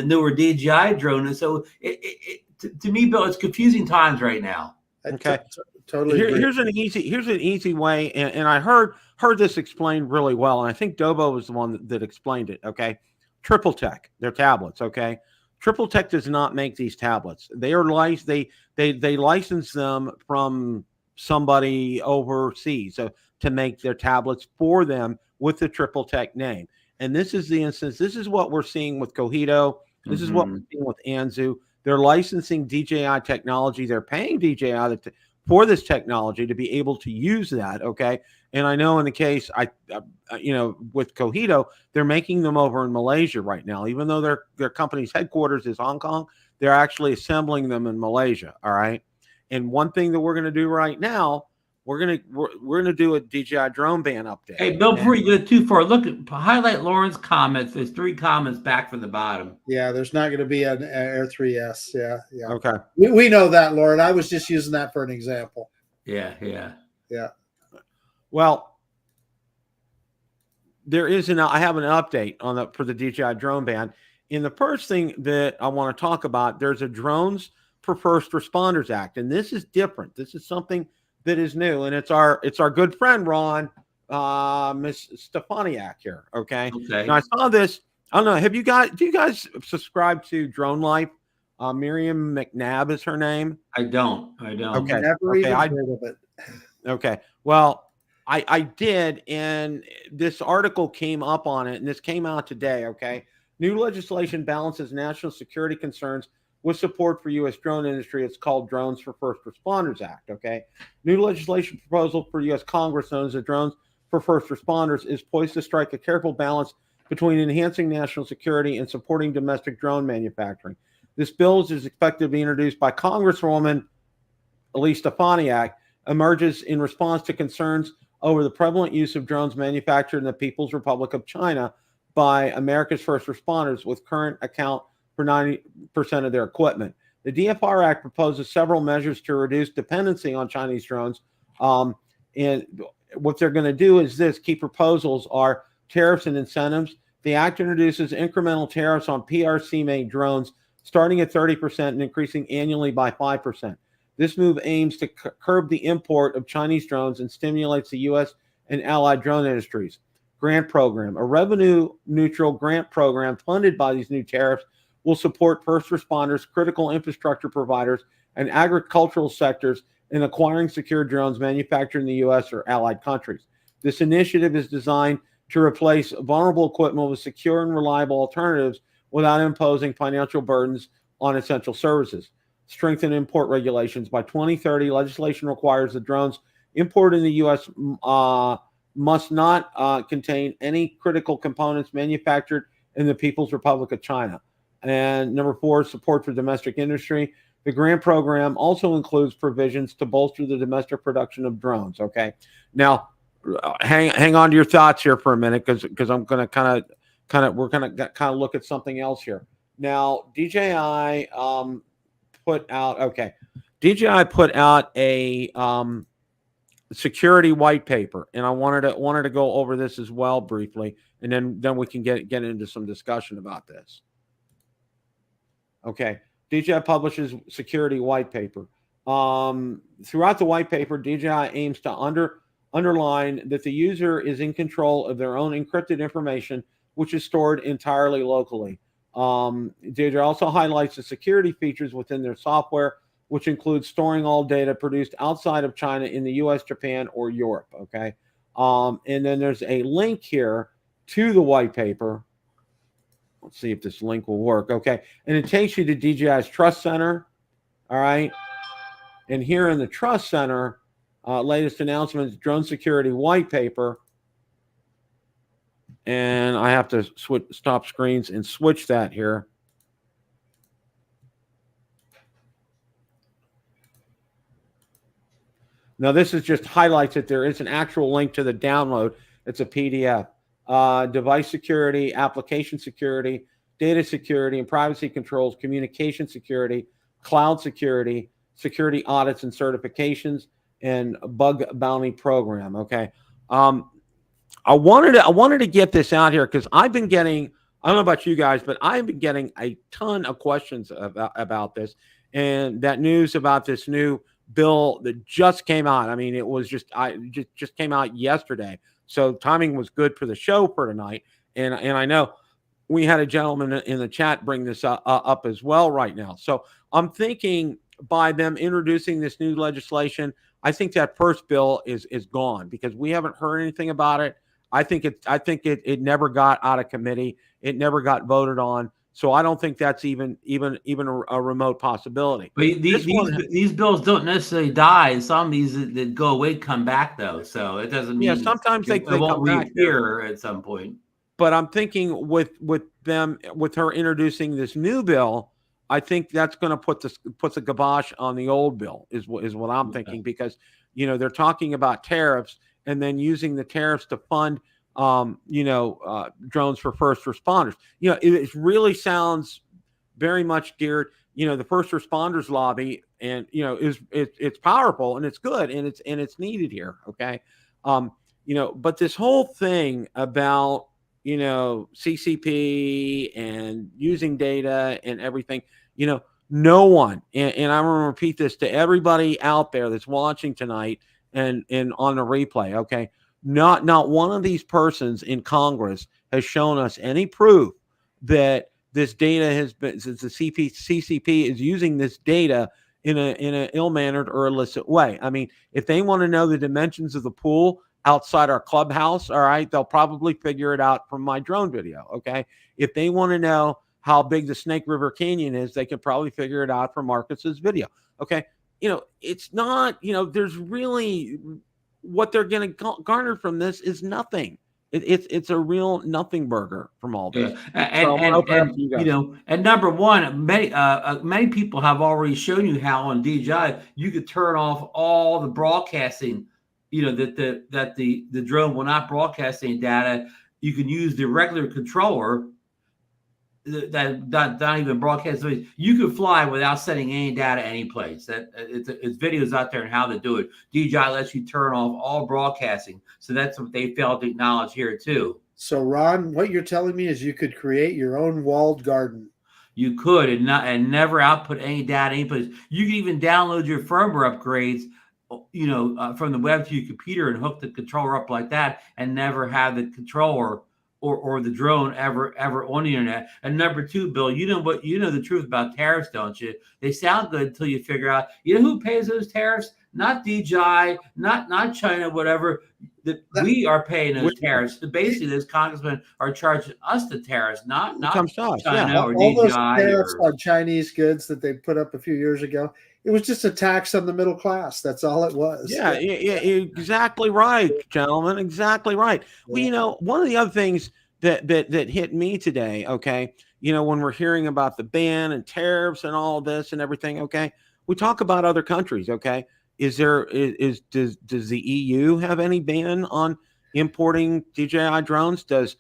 newer DJI drone? And so to me, Bill, it's confusing times right now. Okay. Totally agree. Here's an easy way, and I heard this explained really well, and I think Dobo was the one that explained it. Okay, Triple Tech, their tablets. Okay, Triple Tech does not make these tablets. They are they license them from somebody overseas to make their tablets for them with the Triple Tech name. And this is the instance. This is what we're seeing with Cojito. This is what we're seeing with Anzu. They're licensing DJI technology. They're paying DJI for this technology to be able to use that. Okay. And I know in the case, with Cojito, they're making them over in Malaysia right now. Even though their company's headquarters is Hong Kong, they're actually assembling them in Malaysia. All right. And one thing that we're going to do right now, we're gonna do a DJI Drone Ban update. Hey, Bill, before you go too far, highlight Lauren's comments. There's 3 comments back from the bottom. Yeah, there's not going to be an Air 3S. Yeah. Okay. We know that, Lauren. I was just using that for an example. Yeah. Well, I have an update for the DJI Drone Ban. And the first thing that I want to talk about, there's a Drones for First Responders Act, and this is different. This is something that is new, and it's our good friend Ron, Miss Stefaniak here. Okay. Now I saw this. I don't know. Do you guys subscribe to Drone Life? Miriam McNabb is her name. I don't. Okay. Never even heard of it. Okay. Well, I did, and this article came up on it, and this came out today. Okay. New legislation balances national security concerns with support for U.S. drone industry. It's called Drones for First Responders Act. Okay. New legislation proposal for U.S. Congress, known as the Drones for First Responders, is poised to strike a careful balance between enhancing national security and supporting domestic drone manufacturing. This bill is expected to be introduced by Congresswoman Elise Stefaniak, emerges in response to concerns over the prevalent use of drones manufactured in the People's Republic of China by America's first responders, with current account for 90% of their equipment. The DFR Act proposes several measures to reduce dependency on Chinese drones. And what they're going to do is this. Key proposals are tariffs and incentives. The act introduces incremental tariffs on PRC-made drones, starting at 30% and increasing annually by 5%. This move aims to curb the import of Chinese drones and stimulates the U.S. and allied drone industries. Grant program. A revenue-neutral grant program funded by these new tariffs will support first responders, critical infrastructure providers, and agricultural sectors in acquiring secure drones manufactured in the U.S. or allied countries. This initiative is designed to replace vulnerable equipment with secure and reliable alternatives without imposing financial burdens on essential services. Strengthen import regulations. By 2030, legislation requires that drones imported in the U.S. Must not contain any critical components manufactured in the People's Republic of China. And number 4, support for domestic industry. The grant program also includes provisions to bolster the domestic production of drones. Okay. Now, hang on to your thoughts here for a minute, because I'm going to we're going to look at something else here. Now, DJI put out a security white paper, and I wanted to go over this as well briefly, and then we can get into some discussion about this. Okay, DJI publishes security white paper. Throughout the white paper, DJI aims to underline that the user is in control of their own encrypted information, which is stored entirely locally. DJI also highlights the security features within their software, which includes storing all data produced outside of China in the US, Japan, or Europe. Okay. And then there's a link here to the white paper. Let's see if this link will work. Okay. And it takes you to DJI's Trust Center. All right. And here in the Trust Center, latest announcements, drone security white paper. And I have to stop screens and switch that here. Now, this is just highlights that there is an actual link to the download. It's a PDF. Device security, application security, data security and privacy controls, communication security, cloud security, security audits and certifications, and bug bounty program. Okay. I wanted to get this out here because I've been getting, I don't know about you guys, but I've been getting a ton of questions about this, and that news about this new bill that just came out. I mean, it was just came out yesterday. So timing was good for the show for tonight. And I know we had a gentleman in the chat bring this up as well right now. So I'm thinking by them introducing this new legislation, I think that first bill is gone because we haven't heard anything about it. I think it never got out of committee. It never got voted on. So I don't think that's even a remote possibility. But these bills don't necessarily die. Some of these that go away come back though. So it doesn't mean sometimes they won't reappear at some point. But I'm thinking with her introducing this new bill, I think that's going to put the kibosh on the old bill is what I'm thinking, because they're talking about tariffs and then using the tariffs to fund drones for first responders. It really sounds very much geared, the first responders lobby, and it's powerful and it's good and it's needed here. Okay. But this whole thing about CCP and using data and everything, no one, and I'm going to repeat this to everybody out there that's watching tonight and on the replay. Okay. Not one of these persons in Congress has shown us any proof that this data has been, since the CCP is using this data in an ill-mannered or illicit way. I mean, if they want to know the dimensions of the pool outside our clubhouse, all right, they'll probably figure it out from my drone video. Okay. If they want to know how big the Snake River Canyon is, they can probably figure it out from Marcus's video. Okay. It's not, there's really, what they're going to garner from this is nothing. It's a real nothing burger from all this. Yeah. And number one, many people have already shown you how on DJI you could turn off all the broadcasting. That the drone will not broadcast any data. You can use the regular controller that not even broadcast. You can fly without sending any data any place. It's videos out there on how to do it. DJI lets you turn off all broadcasting. So that's what they failed to acknowledge here too. So Ron, what you're telling me is you could create your own walled garden. You could and never output any data any place. You can even download your firmware upgrades from the web to your computer and hook the controller up like that and never have the controller or the drone ever on the internet. And number two, Bill, you know the truth about tariffs, don't you? They sound good until you figure out, who pays those tariffs? Not DJI, not China, whatever. We are paying those tariffs. Basically, those congressmen are charging us the tariffs, not China or all DJI. Those tariffs on Chinese goods that they put up a few years ago, it was just a tax on the middle class. That's all it was. Yeah, exactly right, gentlemen. Exactly right. Yeah. Well, one of the other things that hit me today, okay, when we're hearing about the ban and tariffs and all this and everything, okay, we talk about other countries, okay. Does the EU have any ban on importing DJI drones? Does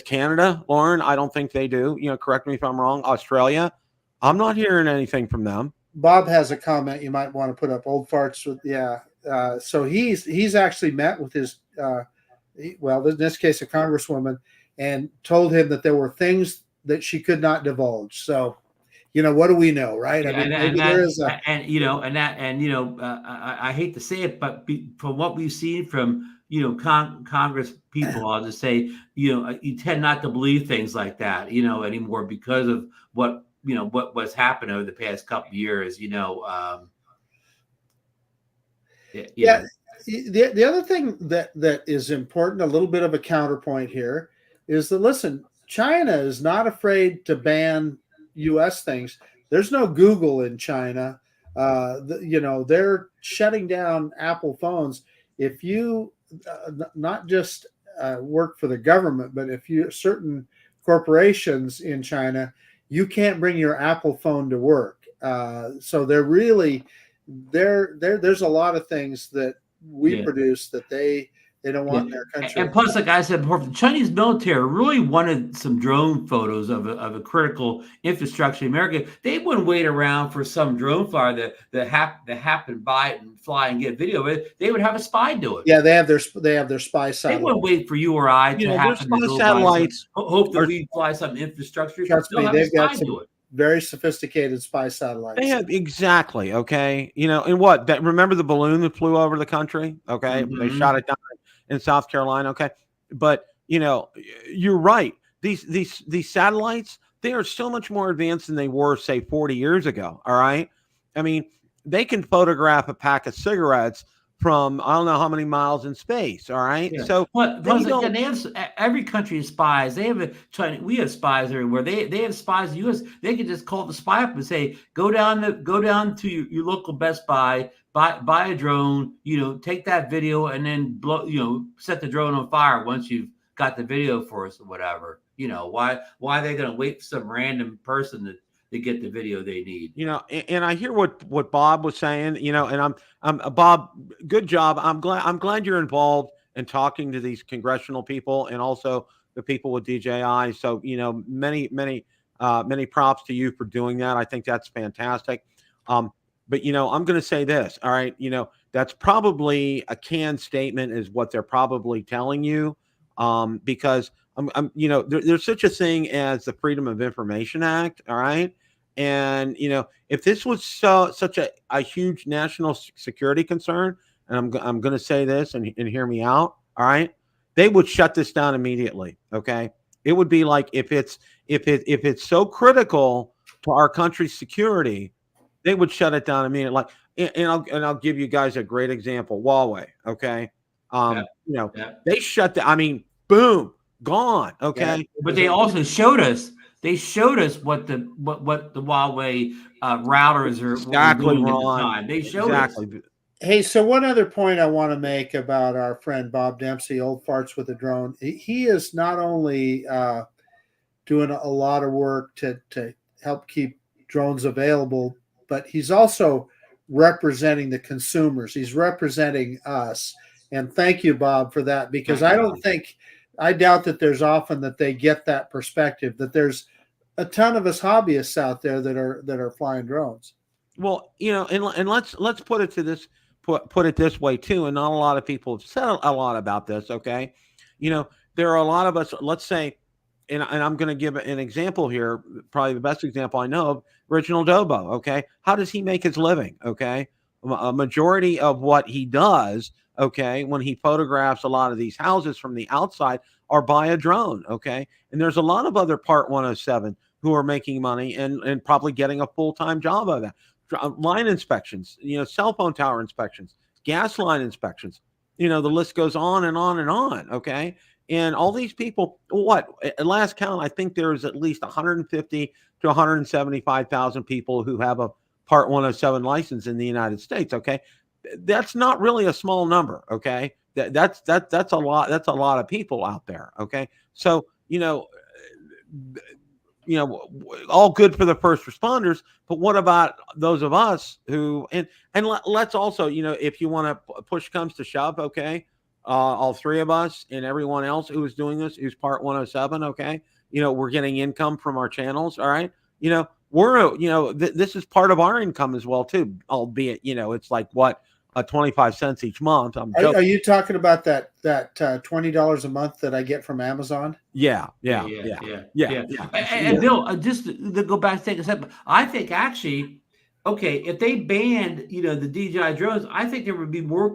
Canada, Lauren? I don't think they do. Correct me if I'm wrong. Australia, I'm not hearing anything from them. Bob has a comment you might want to put up. Old farts with so he's actually met with his in this case a congresswoman and told him that there were things that she could not divulge. So what do we know, right? I hate to say it, but from what we've seen from Congress people, I'll just say you tend not to believe things like that anymore because of what's happened over the past couple of years. The other thing that is important, a little bit of a counterpoint here, is that listen, China is not afraid to ban U.S. things. There's no Google in China. They're shutting down Apple phones. If you not just work for the government, but if you certain corporations in China, you can't bring your Apple phone to work. So they're really there's a lot of things that we produce that they don't want in their country. And plus, like I said before, the Chinese military really wanted some drone photos of a critical infrastructure in America. They wouldn't wait around for some drone flyer that happened by it and fly and get video of it. They would have a spy do it. Yeah, they have their spy satellite. They wouldn't wait for you or I to happen to go satellites. Hope that we fly some infrastructure. Trust me, very sophisticated spy satellites. They have exactly. Okay. And what that remember the balloon that flew over the country? Okay. They shot it down in South Carolina. Okay. But you're right. These satellites, they are so much more advanced than they were, say, 40 years ago. All right. I mean, they can photograph a pack of cigarettes from I don't know how many miles in space. All right. Yeah. So they have, every country has spies. They have we have spies everywhere. They have spies in the US. They can just call the spy up and say, go down to your local Best Buy, buy a drone, take that video and then set the drone on fire once you've got the video for us or whatever. Why are they going to wait for some random person to get the video they need? And I hear what Bob was saying, and I'm Bob, good job. I'm glad you're involved in talking to these congressional people and also the people with DJI. So, many props to you for doing that. I think that's fantastic. But I'm going to say this. All right. That's probably a canned statement is what they're probably telling you. Because there's such a thing as the Freedom of Information Act. All right. And, if this was such a huge national security concern, and I'm going to say this and hear me out. All right. They would shut this down immediately. Okay. It would be like if it's so critical to our country's security, they would shut it down immediately. Like, and I'll give you guys a great example. Huawei. Okay. They shut the, boom, gone. Okay. Yeah. But they also showed us. They showed us what the Huawei routers are exactly doing wrong. At the time. They showed us. Hey, so one other point I want to make about our friend Bob Dempsey, Old Farts with a Drone. He is not only doing a lot of work to help keep drones available, but he's also representing the consumers. He's representing us. And thank you, Bob, for that, because I doubt that there's often that they get that perspective, that there's a ton of us hobbyists out there that are flying drones. Well, and let's put it this way too. And not a lot of people have said a lot about this. Okay. There are a lot of us, let's say, and I'm going to give an example here. Probably the best example I know of, Original Dobo. Okay. How does he make his living? Okay. A majority of what he does, okay, when he photographs a lot of these houses from the outside are by a drone. Okay. And there's a lot of other Part 107 who are making money and probably getting a full-time job of that. Line inspections, cell phone tower inspections, gas line inspections, the list goes on and on and on. Okay. And all these people, at last count, I think there is at least 150 to 175,000 people who have a Part 107 license in the United States. Okay. That's not really a small number. Okay. That's a lot. That's a lot of people out there. Okay. So, all good for the first responders, but what about those of us who, and let's also, if you want to push comes to shove, okay, all three of us and everyone else who is doing this, who's Part 107, okay, we're getting income from our channels, all right, we're, this is part of our income as well too, albeit, it's like 25 cents each month. Are you talking about that $20 a month that I get from Amazon? Yeah. And Bill, just to go back, take a step. I think actually, okay, if they banned, the DJI drones, I think there would be more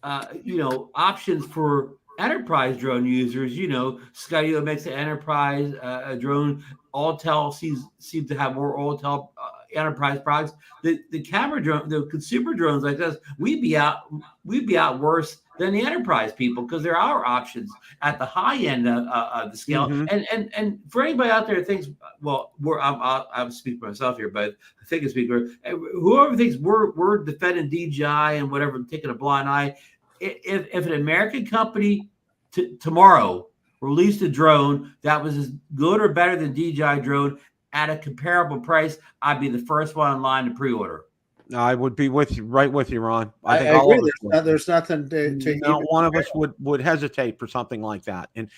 options for enterprise drone users. Skydio makes an enterprise drone. Alltel seems to have more Alltel enterprise products. The camera drone, the consumer drones like us, we'd be out worse than the enterprise people because they're our options at the high end of the scale. Mm-hmm. And for anybody out there who thinks, well, I'm speaking for myself here, but I think I speak for whoever thinks we're defending DJI and whatever, taking a blind eye. If an American company tomorrow released a drone that was as good or better than DJI drone at a comparable price, I'd be the first one in line to pre-order. I would be right with you, Ron. I think agree. There's nothing to not one of us would hesitate for something like that. And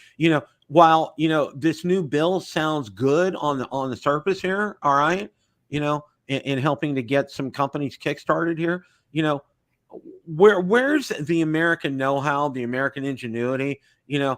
while this new bill sounds good on the surface here, all right, in helping to get some companies kickstarted here, where's the American know-how, the American ingenuity, and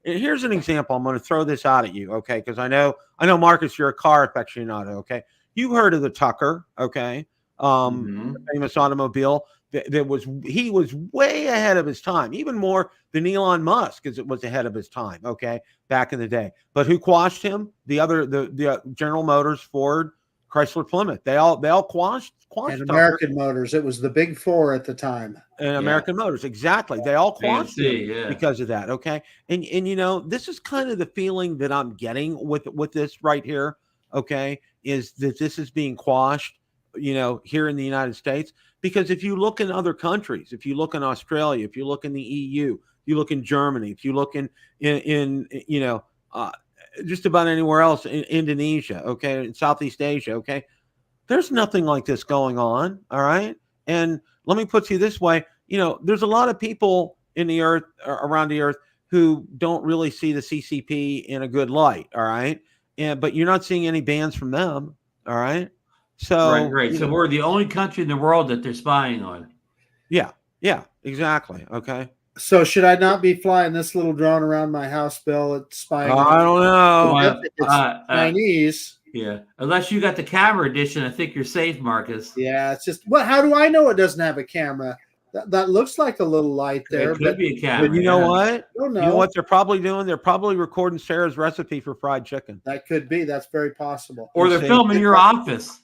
here's an example. I'm going to throw this out at you, okay? Because I know, Marcus, you're a car aficionado, okay? You heard of the Tucker, okay? The famous automobile he was way ahead of his time, even more than Elon Musk, as it was ahead of his time, okay, back in the day. But who quashed him? The General Motors, Ford, Chrysler, Plymouth. They all quashed and Tucker. American Motors. It was the big four at the time. And American Motors, exactly. They all quashed him because of that. Okay, and this is kind of the feeling that I'm getting with this right here. Okay, is that this is being quashed, here in the United States, because if you look in other countries, if you look in Australia, if you look in the EU, you look in Germany, if you look in just about anywhere else, in Indonesia, okay, in Southeast Asia, okay, there's nothing like this going on. All right. And let me put it this way, there's a lot of people in the earth, around the earth, who don't really see the CCP in a good light. All right. But you're not seeing any bans from them. All right. So, right. So we're the only country in the world that they're spying on. Yeah, exactly. Okay. So should I not be flying this little drone around my house, Bill? It's spying. I don't know. It's Chinese. Yeah. Unless you got the camera edition, I think you're safe, Marcus. Yeah. It's just, how do I know it doesn't have a camera? That looks like a little light there. It could be a camera. But you know what? I don't know. You know what they're probably doing? They're probably recording Sarah's recipe for fried chicken. That could be. That's very possible. Or they're filming your office.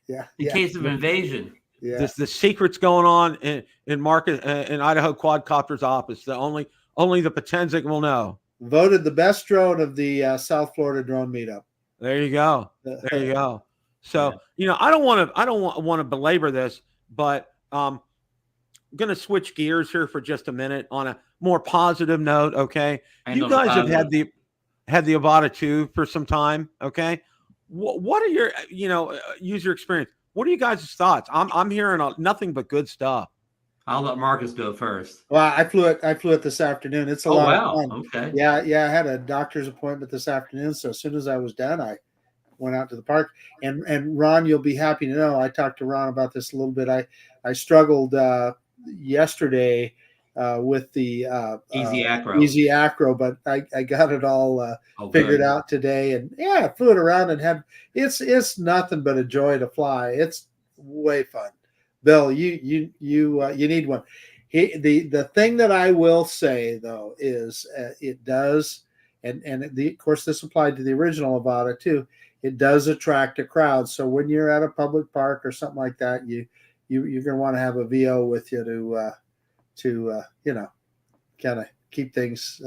Yeah. In case of invasion. Yeah. The secret's going on in Marcus in Idaho quadcopter's office. Only the Potenzic will know. Voted the best drone of the South Florida drone meetup. There you go. There you go. So I don't want to belabor this, but I'm going to switch gears here for just a minute on a more positive note. Okay, you guys have had the Avata 2 for some time. Okay, what are your user experience? What are you guys' thoughts? I'm hearing nothing but good stuff. I'll let Marcus go first. Well, I flew it this afternoon. It's a lot of fun. Okay. Yeah. I had a doctor's appointment this afternoon, so as soon as I was done, I went out to the park. And Ron, you'll be happy to know, I talked to Ron about this a little bit. I struggled yesterday with the Easy Acro, but I got it all figured out today, and I flew it around and it's nothing but a joy to fly. It's way fun. Bill, you need one. The thing that I will say though is it does, and of course this applied to the original Avata too. It does attract a crowd. So when you're at a public park or something like that, you're going to want to have a VO with you to kind of keep things,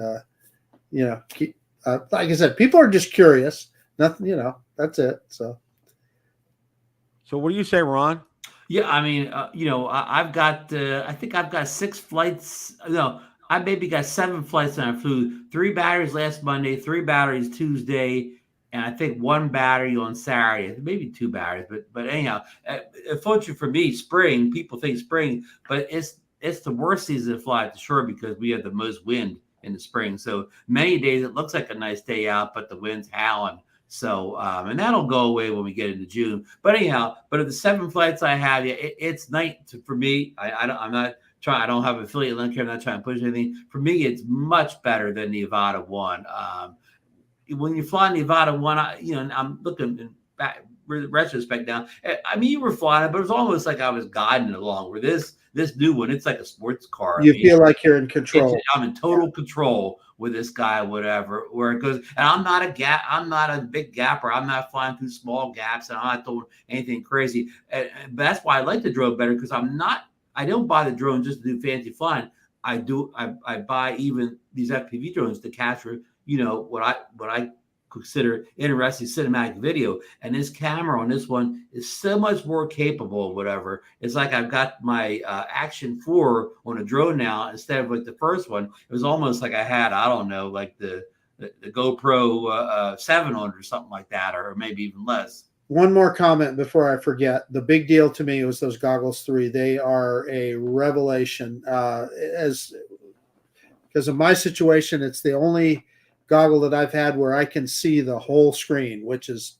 keep, like I said, people are just curious. Nothing, that's it. So what do you say, Ron? Yeah, I mean, I've got, I think I've got 6 flights. No, I maybe got 7 flights, and I flew 3 batteries last Monday, 3 batteries Tuesday, and I think 1 battery on Saturday, maybe 2 batteries. But anyhow, unfortunately for me, spring, people think spring, but it's the worst season to fly at the shore because we have the most wind in the spring. So many days it looks like a nice day out, but the wind's howling. So, and that'll go away when we get into June. But anyhow, of the 7 flights I have, it's night for me. I'm not trying. I don't have an affiliate link here. I'm not trying to push anything. For me, it's much better than the Avata 1. When you fly in the Avata 1, I'm looking back retrospect now. I mean, you were flying, but it was almost like I was guiding along. Where this new one, it's like a sports car. You feel like you're in control. I'm in total control with this guy, whatever, where it goes. And I'm not a big gapper. I'm not flying through small gaps, and I'm not doing anything crazy. But that's why I like the drone better, because I don't buy the drone just to do fancy flying. I buy even these FPV drones to capture, what I consider interesting cinematic video. And this camera on this one is so much more capable of whatever. It's like I've got my Action 4 on a drone now instead of like the first one. It was almost like I had, I don't know, like the GoPro 7 on it or something like that, or maybe even less. One more comment before I forget. The big deal to me was those Goggles 3. They are a revelation. Because of my situation, it's the only goggle that I've had where I can see the whole screen, which is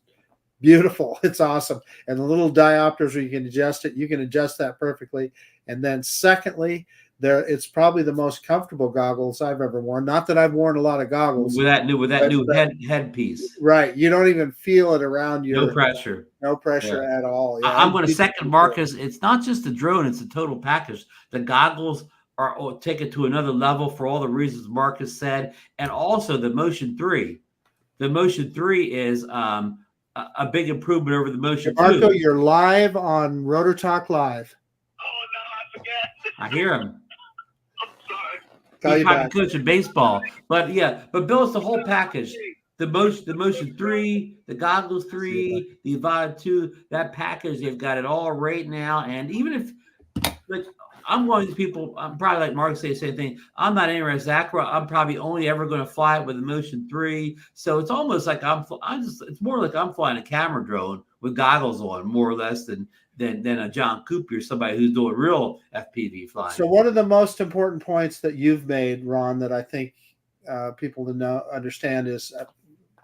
Beautiful. It's awesome. And the little diopters where you can adjust it, you can adjust that perfectly. And then secondly, it's probably the most comfortable goggles I've ever worn. Not that I've worn a lot of goggles. With that new headpiece. Right. You don't even feel it around you. No pressure. No pressure at all. Yeah, I'm going to second Marcus. It's not just the drone, it's the total package. The goggles are take it to another level for all the reasons Marcus said. And also the Motion 3. The Motion 3 is a big improvement over the Motion 2. Marco, you're live on Rotor Talk Live. Oh, no, I forget. I hear him. I'm sorry. He's probably coaching baseball. But Bill, it's the whole package. The Motion 3, the Goggles 3, the Avata 2, that package, they've got it all right now. And even if, like, I'm one of these people, I'm probably like Mark say the same thing. I'm not interested. I'm probably only ever going to fly it with the Motion 3. So it's almost like it's more like I'm flying a camera drone with goggles on, more or less than a John Cooper or somebody who's doing real FPV flying. So one of the most important points that you've made, Ron, that I think people to understand is,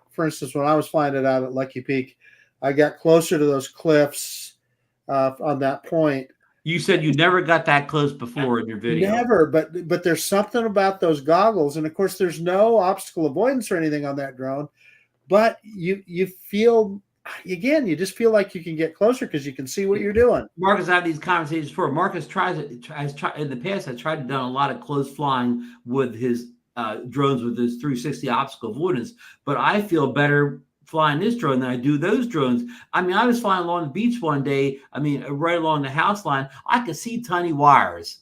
for instance, when I was flying it out at Lucky Peak, I got closer to those cliffs on that point. You said you never got that close before in your video. Never, but there's something about those goggles, and of course, there's no obstacle avoidance or anything on that drone. But you feel, again, you just feel like you can get closer because you can see what you're doing. Marcus, I have these conversations before. Marcus in the past. I tried to do a lot of close flying with his drones with his 360 obstacle avoidance, but I feel better flying this drone than I do those drones. I mean, I was flying along the beach one day. I mean, right along the house line, I could see tiny wires,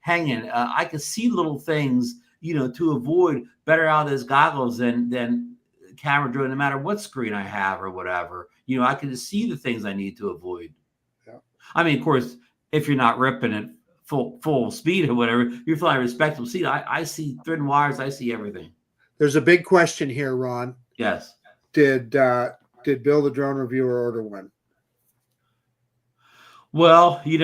hanging. I could see little things, to avoid better out of those goggles than camera drone, no matter what screen I have or whatever. I can just see the things I need to avoid. Yeah. I mean, of course, if you're not ripping it full speed or whatever, you're flying a respectable speed. I see thin wires. I see everything. There's a big question here, Ron. Yes. Did Bill the drone reviewer order one? Well, he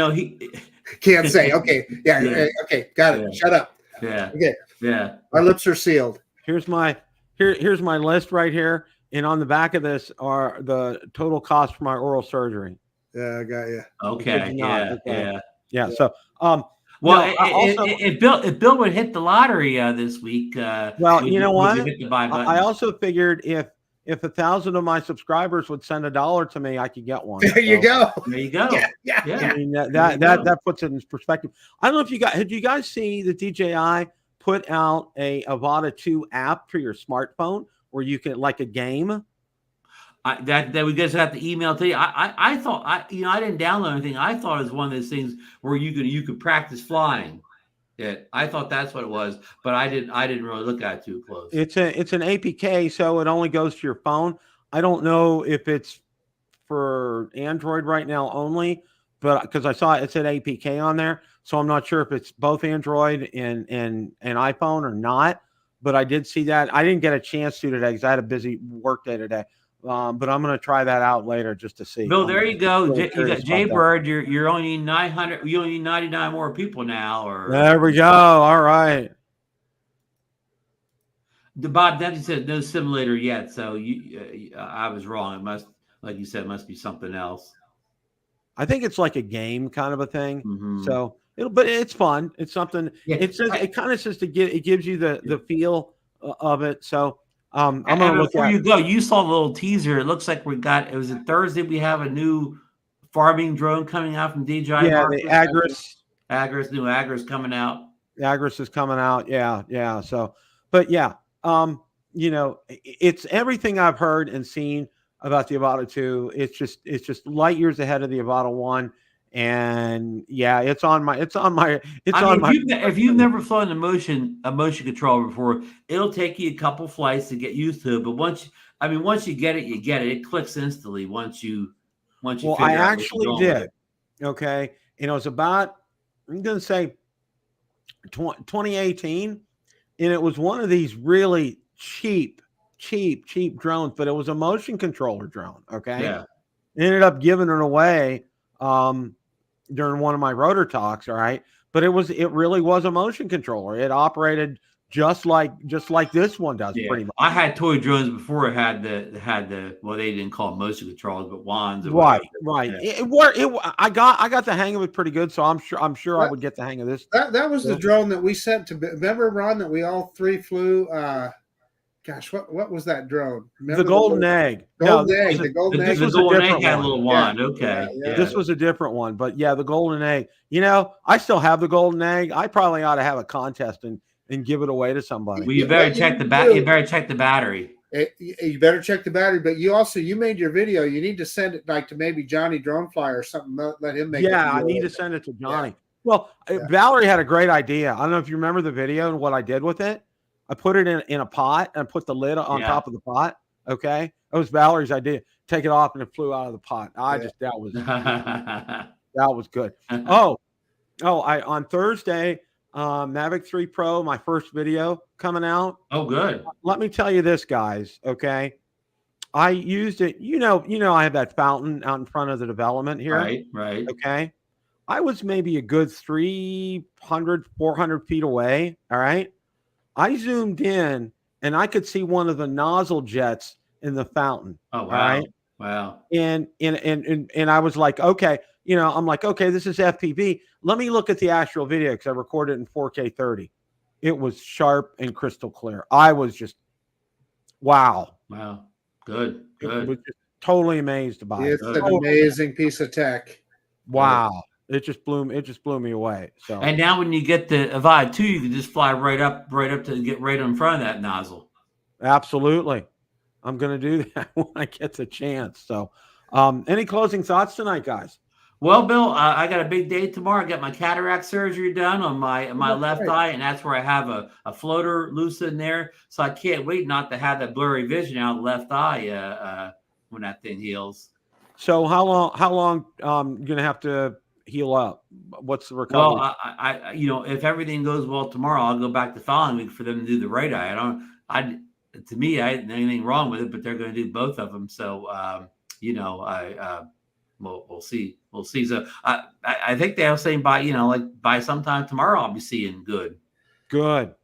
can't say. Okay, yeah. Okay, got it. Yeah. Shut up. Yeah. Okay. Yeah. Our lips are sealed. Here's my list right here, and on the back of this are the total cost for my oral surgery. Yeah, I got you. Okay. Yeah. So, well, if Bill would hit the lottery this week, well, you know what? Hit the buy button. I also figured if 1,000 of my subscribers would send $1 to me, I could get one. There you go. There you go. Yeah. I mean, that puts it in perspective. I don't know if did you guys see the DJI put out a Avata 2 app for your smartphone where you can, like a game? That we guys have to email to you. I thought I didn't download anything. I thought it was one of those things where you could practice flying. I thought that's what it was, but I didn't really look at it too close. It's an APK, so it only goes to your phone. I don't know if it's for Android right now only, but because I saw it said APK on there, so I'm not sure if it's both Android and iPhone or not. But I did see that. I didn't get a chance to today because I had a busy work day today. But I'm going to try that out later just to see. Bill, there you go. You got Jaybird. You're only need 900. You only need 99 more people now. Or there we go. All right. Bob Dempsey said no simulator yet. So I was wrong. It must, like you said, must be something else. I think it's like a game kind of a thing. Mm-hmm. So but it's fun. It's something. Yeah, it says it kind of says it gives you the feel of it. So. I'm going to look before you go, you saw the little teaser. It looks like it was a Thursday. We have a new farming drone coming out from DJI. Yeah, the Agris. New Agris coming out. The Agris is coming out. Yeah. So, but yeah, it's everything I've heard and seen about the Avata 2. It's just light years ahead of the Avata 1. And yeah, if you've never flown a motion controller before, it'll take you a couple flights to get used to it. But once you get it, you get it. It clicks instantly once you. Well, I actually did. Okay, and it was about, I'm going to say 2018, and it was one of these really cheap drones, but it was a motion controller drone. Okay, yeah, ended up giving it away. During one of my Rotor Talks, all right, but it really was a motion controller. It operated just like this one does, Yeah. pretty much. I had toy drones before. It had the well, they didn't call them motion controls, but wands. Or Right, whatever. right. Yeah. I got the hang of it pretty good, so I'm sure I That- would get the hang of this. That was the Yeah. drone that we sent to. Remember, Ron, that we all three flew. Gosh, what was that drone? Remember The golden egg. Golden No, egg. The golden egg. this was a golden egg different had a one. little wand. Okay. Yeah. This was a different one, but yeah, the golden egg. You know, I still have the golden egg. I probably ought to have a contest and give it away to somebody. Well, you better check the You better check the battery. You better check the battery, but you made your video. You need to send it like to maybe Johnny Dronefly or something. Let him make it. Yeah, I need to send it to Johnny. Yeah. Well, Valerie had a great idea. I don't know if you remember the video and what I did with it. I put it in a pot and put the lid on top of the pot. Okay, that was Valerie's idea. Take it off and it flew out of the pot. That was good. On Thursday, Mavic 3 Pro, my first video coming out. Oh, good. Let me tell you this, guys. Okay, I used it. You know, I have that fountain out in front of the development here. Right. Okay, I was maybe a good 300, 400 feet away. All right, I zoomed in and I could see one of the nozzle jets in the fountain. Oh, wow. All right. Wow. And I was like, okay, I'm like, okay, this is FPV. Let me look at the actual video because I recorded it in 4K 30. It was sharp and crystal clear. I was just, wow. Wow. Good. I was just totally amazed by it. It's an amazing piece of tech. Wow. It just blew me away. So And now when you get the Avata 2, you can just fly right up to get right in front of that nozzle. absolutely. I'm going to do that when I get the chance. So any closing thoughts tonight, guys? Well, Bill, I got a big day tomorrow. I got my cataract surgery done on my left eye, and that's where I have a floater loose in there. So I can't wait not to have that blurry vision out the left eye when that thing heals. So how long you're going to have to heal up? What's the recovery? Well, I if everything goes well tomorrow, I'll go back the following week for them to do the right eye. To me, I didn't anything wrong with it, but they're going to do both of them. So, we'll see. We'll see. So I think they're saying by sometime tomorrow, I'll be seeing good. Good.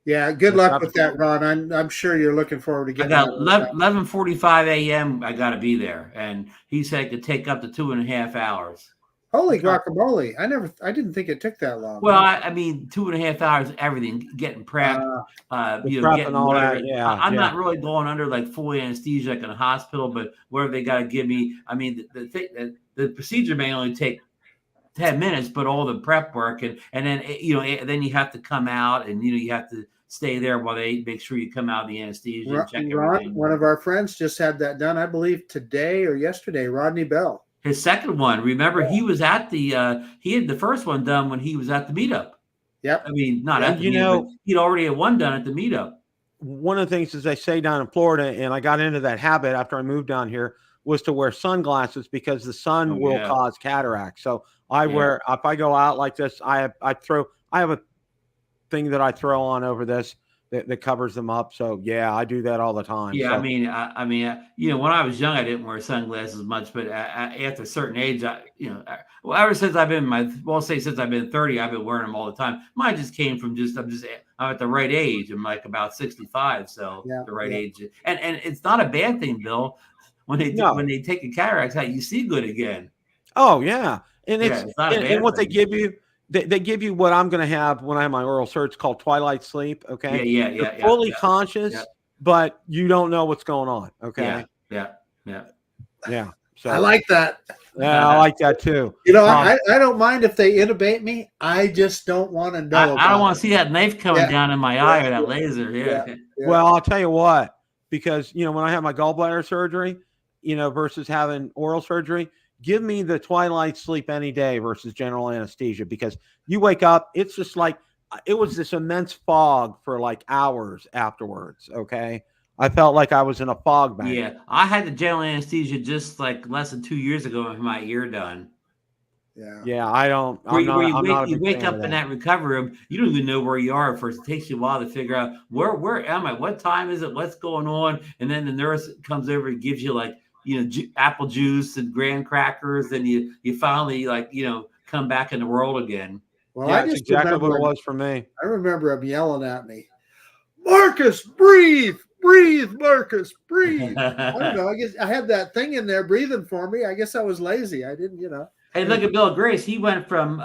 Yeah, good luck with that, Ron. I'm sure you're looking forward to getting. I got 11:45 a.m. I got to be there, and he said it could take up to 2.5 hours. Holy guacamole! I didn't think it took that long. Well, I mean, 2.5 hours, everything, getting prepped, prep and all whatever. that. Yeah, I'm not really going under like full anesthesia like in a hospital, but whatever they got to give me. I mean, the procedure may only take 10 minutes, but all the prep work and then then you have to come out and you have to stay there while they make sure you come out of the anesthesia and check everything. One of our friends just had that done, I believe, today or yesterday. Rodney Bell. His second one, remember, he was at he had the first one done when he was at the meetup. Yep. I mean, not at the meetup, but he'd already had one done at the meetup. One of the things, as they say down in Florida, and I got into that habit after I moved down here, was to wear sunglasses because the sun will cause cataract. So I wear, if I go out like this, I have a thing that I throw on over this that covers them up. So yeah, I do that all the time. Yeah, so. I mean, when I was young, I didn't wear sunglasses much, but after a certain age, ever since I've been since I've been 30, I've been wearing them all the time. Mine just came from I'm at the right age. I'm like about 65, so the right age, and it's not a bad thing, Bill. When they take a cataract out, you see good again. Oh yeah, and it's not a bad and what thing. they give you. They give you what I'm going to have when I have my oral surgery. It's called twilight sleep. Okay. Yeah. You're fully conscious, but you don't know what's going on. Okay. Yeah. So I like that. Yeah, I like that too. I don't mind if they intubate me. I just don't want to know. I don't want to see that knife coming down in my eye or that laser. Yeah. Well, I'll tell you what, because when I have my gallbladder surgery, versus having oral surgery, give me the twilight sleep any day versus general anesthesia, because you wake up, it's just like it was this immense fog for like hours afterwards. Okay. I felt like I was in a fog bank. Yeah. I had the general anesthesia just like less than 2 years ago with my ear done. Yeah. I don't. You wake up in that recovery room, you don't even know where you are. First, it takes you a while to figure out where am I? What time is it? What's going on? And then the nurse comes over and gives you like, apple juice and graham crackers, and you finally come back in the world again. Well, Yeah, I that's just exactly remember what it was for me. I remember him yelling at me, Marcus, breathe, Marcus, breathe. I don't know. I guess I had that thing in there breathing for me. I guess I was lazy. I didn't, Hey, look at Bill Grace. He went from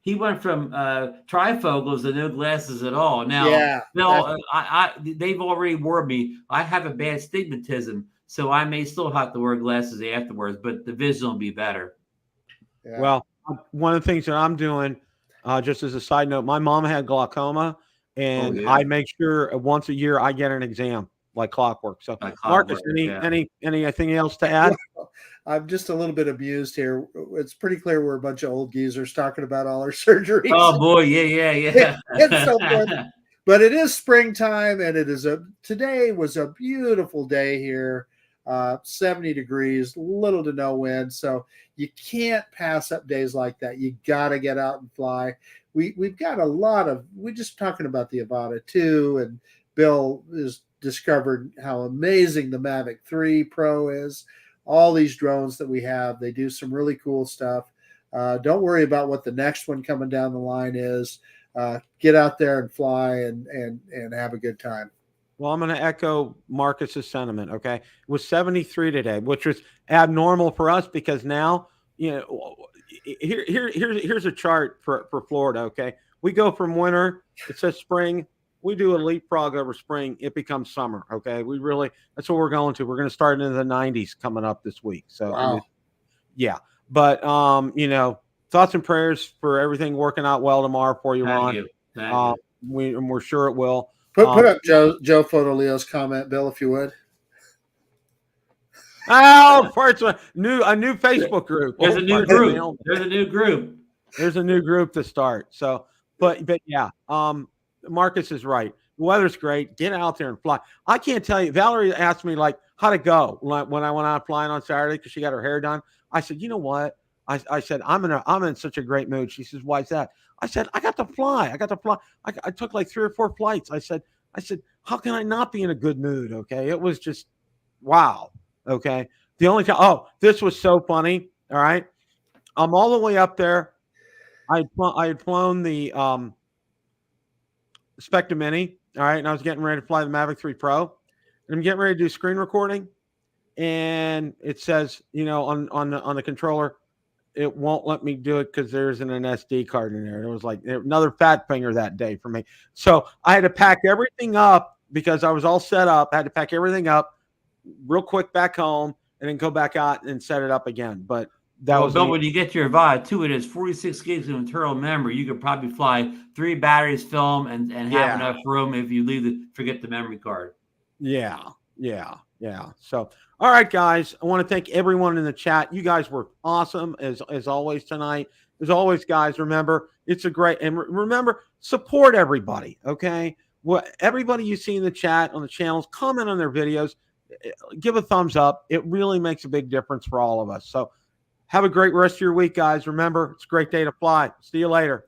trifocals to no glasses at all. Now, Yeah, Bill, they've already warned me. I have a bad stigmatism, so I may still have to wear glasses afterwards, but the vision will be better. yeah. Well, one of the things that I'm doing, just as a side note, my mom had glaucoma, and yeah. I make sure once a year I get an exam like clockwork. So, Like Marcus, clockwork, anything else to add? Well, I'm just a little bit amused here. It's pretty clear we're a bunch of old geezers talking about all our surgeries. Oh boy, yeah. And so forth. But it is springtime, and today was a beautiful day here. 70 degrees, little to no wind. So you can't pass up days like that. You got to get out and fly. We've got we're just talking about the Avata 2, and Bill has discovered how amazing the Mavic 3 Pro is. All these drones that we have, they do some really cool stuff. Don't worry about what the next one coming down the line is. Get out there and fly and have a good time. Well, I'm going to echo Marcus's sentiment. Okay, it was 73 today, which was abnormal for us because now, here's a chart for Florida. Okay, we go from winter, it says spring, we do a leapfrog over spring, it becomes summer. Okay, that's what we're going to. We're going to start into the 90s coming up this week. So, wow. Yeah, but thoughts and prayers for everything working out well tomorrow for you, Ron. Thank you. We're sure it will. Put up Joe Fotolio's comment, Bill, if you would. Oh, first one, a new Facebook group. There's a new group. There's a new group. There's a new group to start. So, but yeah, Marcus is right. The weather's great. Get out there and fly. I can't tell you. Valerie asked me how to go when I went out flying on Saturday because she got her hair done. I said, you know what? I said, I'm in such a great mood. She says, why is that? I said, I got to fly. I took like 3 or 4 flights. I said, how can I not be in a good mood? Okay. It was just, wow. Okay. The only time, this was so funny. All right. I'm all the way up there. I had flown the Specta Mini. All right. And I was getting ready to fly the Mavic 3 Pro. And I'm getting ready to do screen recording. And it says, on the controller, it won't let me do it because there isn't an SD card in there. It was like another fat finger that day for me. So I had to pack everything up because I was all set up. I had to pack everything up real quick back home and then go back out and set it up again. But that was Bill, when you get your Avata 2, it is 46 gigs of internal memory. You could probably fly 3 batteries, film, and have enough room if you forget the memory card. Yeah. So, all right, guys, I want to thank everyone in the chat. You guys were awesome as always tonight. As always, guys, remember, remember, support everybody, okay? Everybody you see in the chat, on the channels, comment on their videos, give a thumbs up. It really makes a big difference for all of us. So have a great rest of your week, guys. Remember, it's a great day to fly. See you later.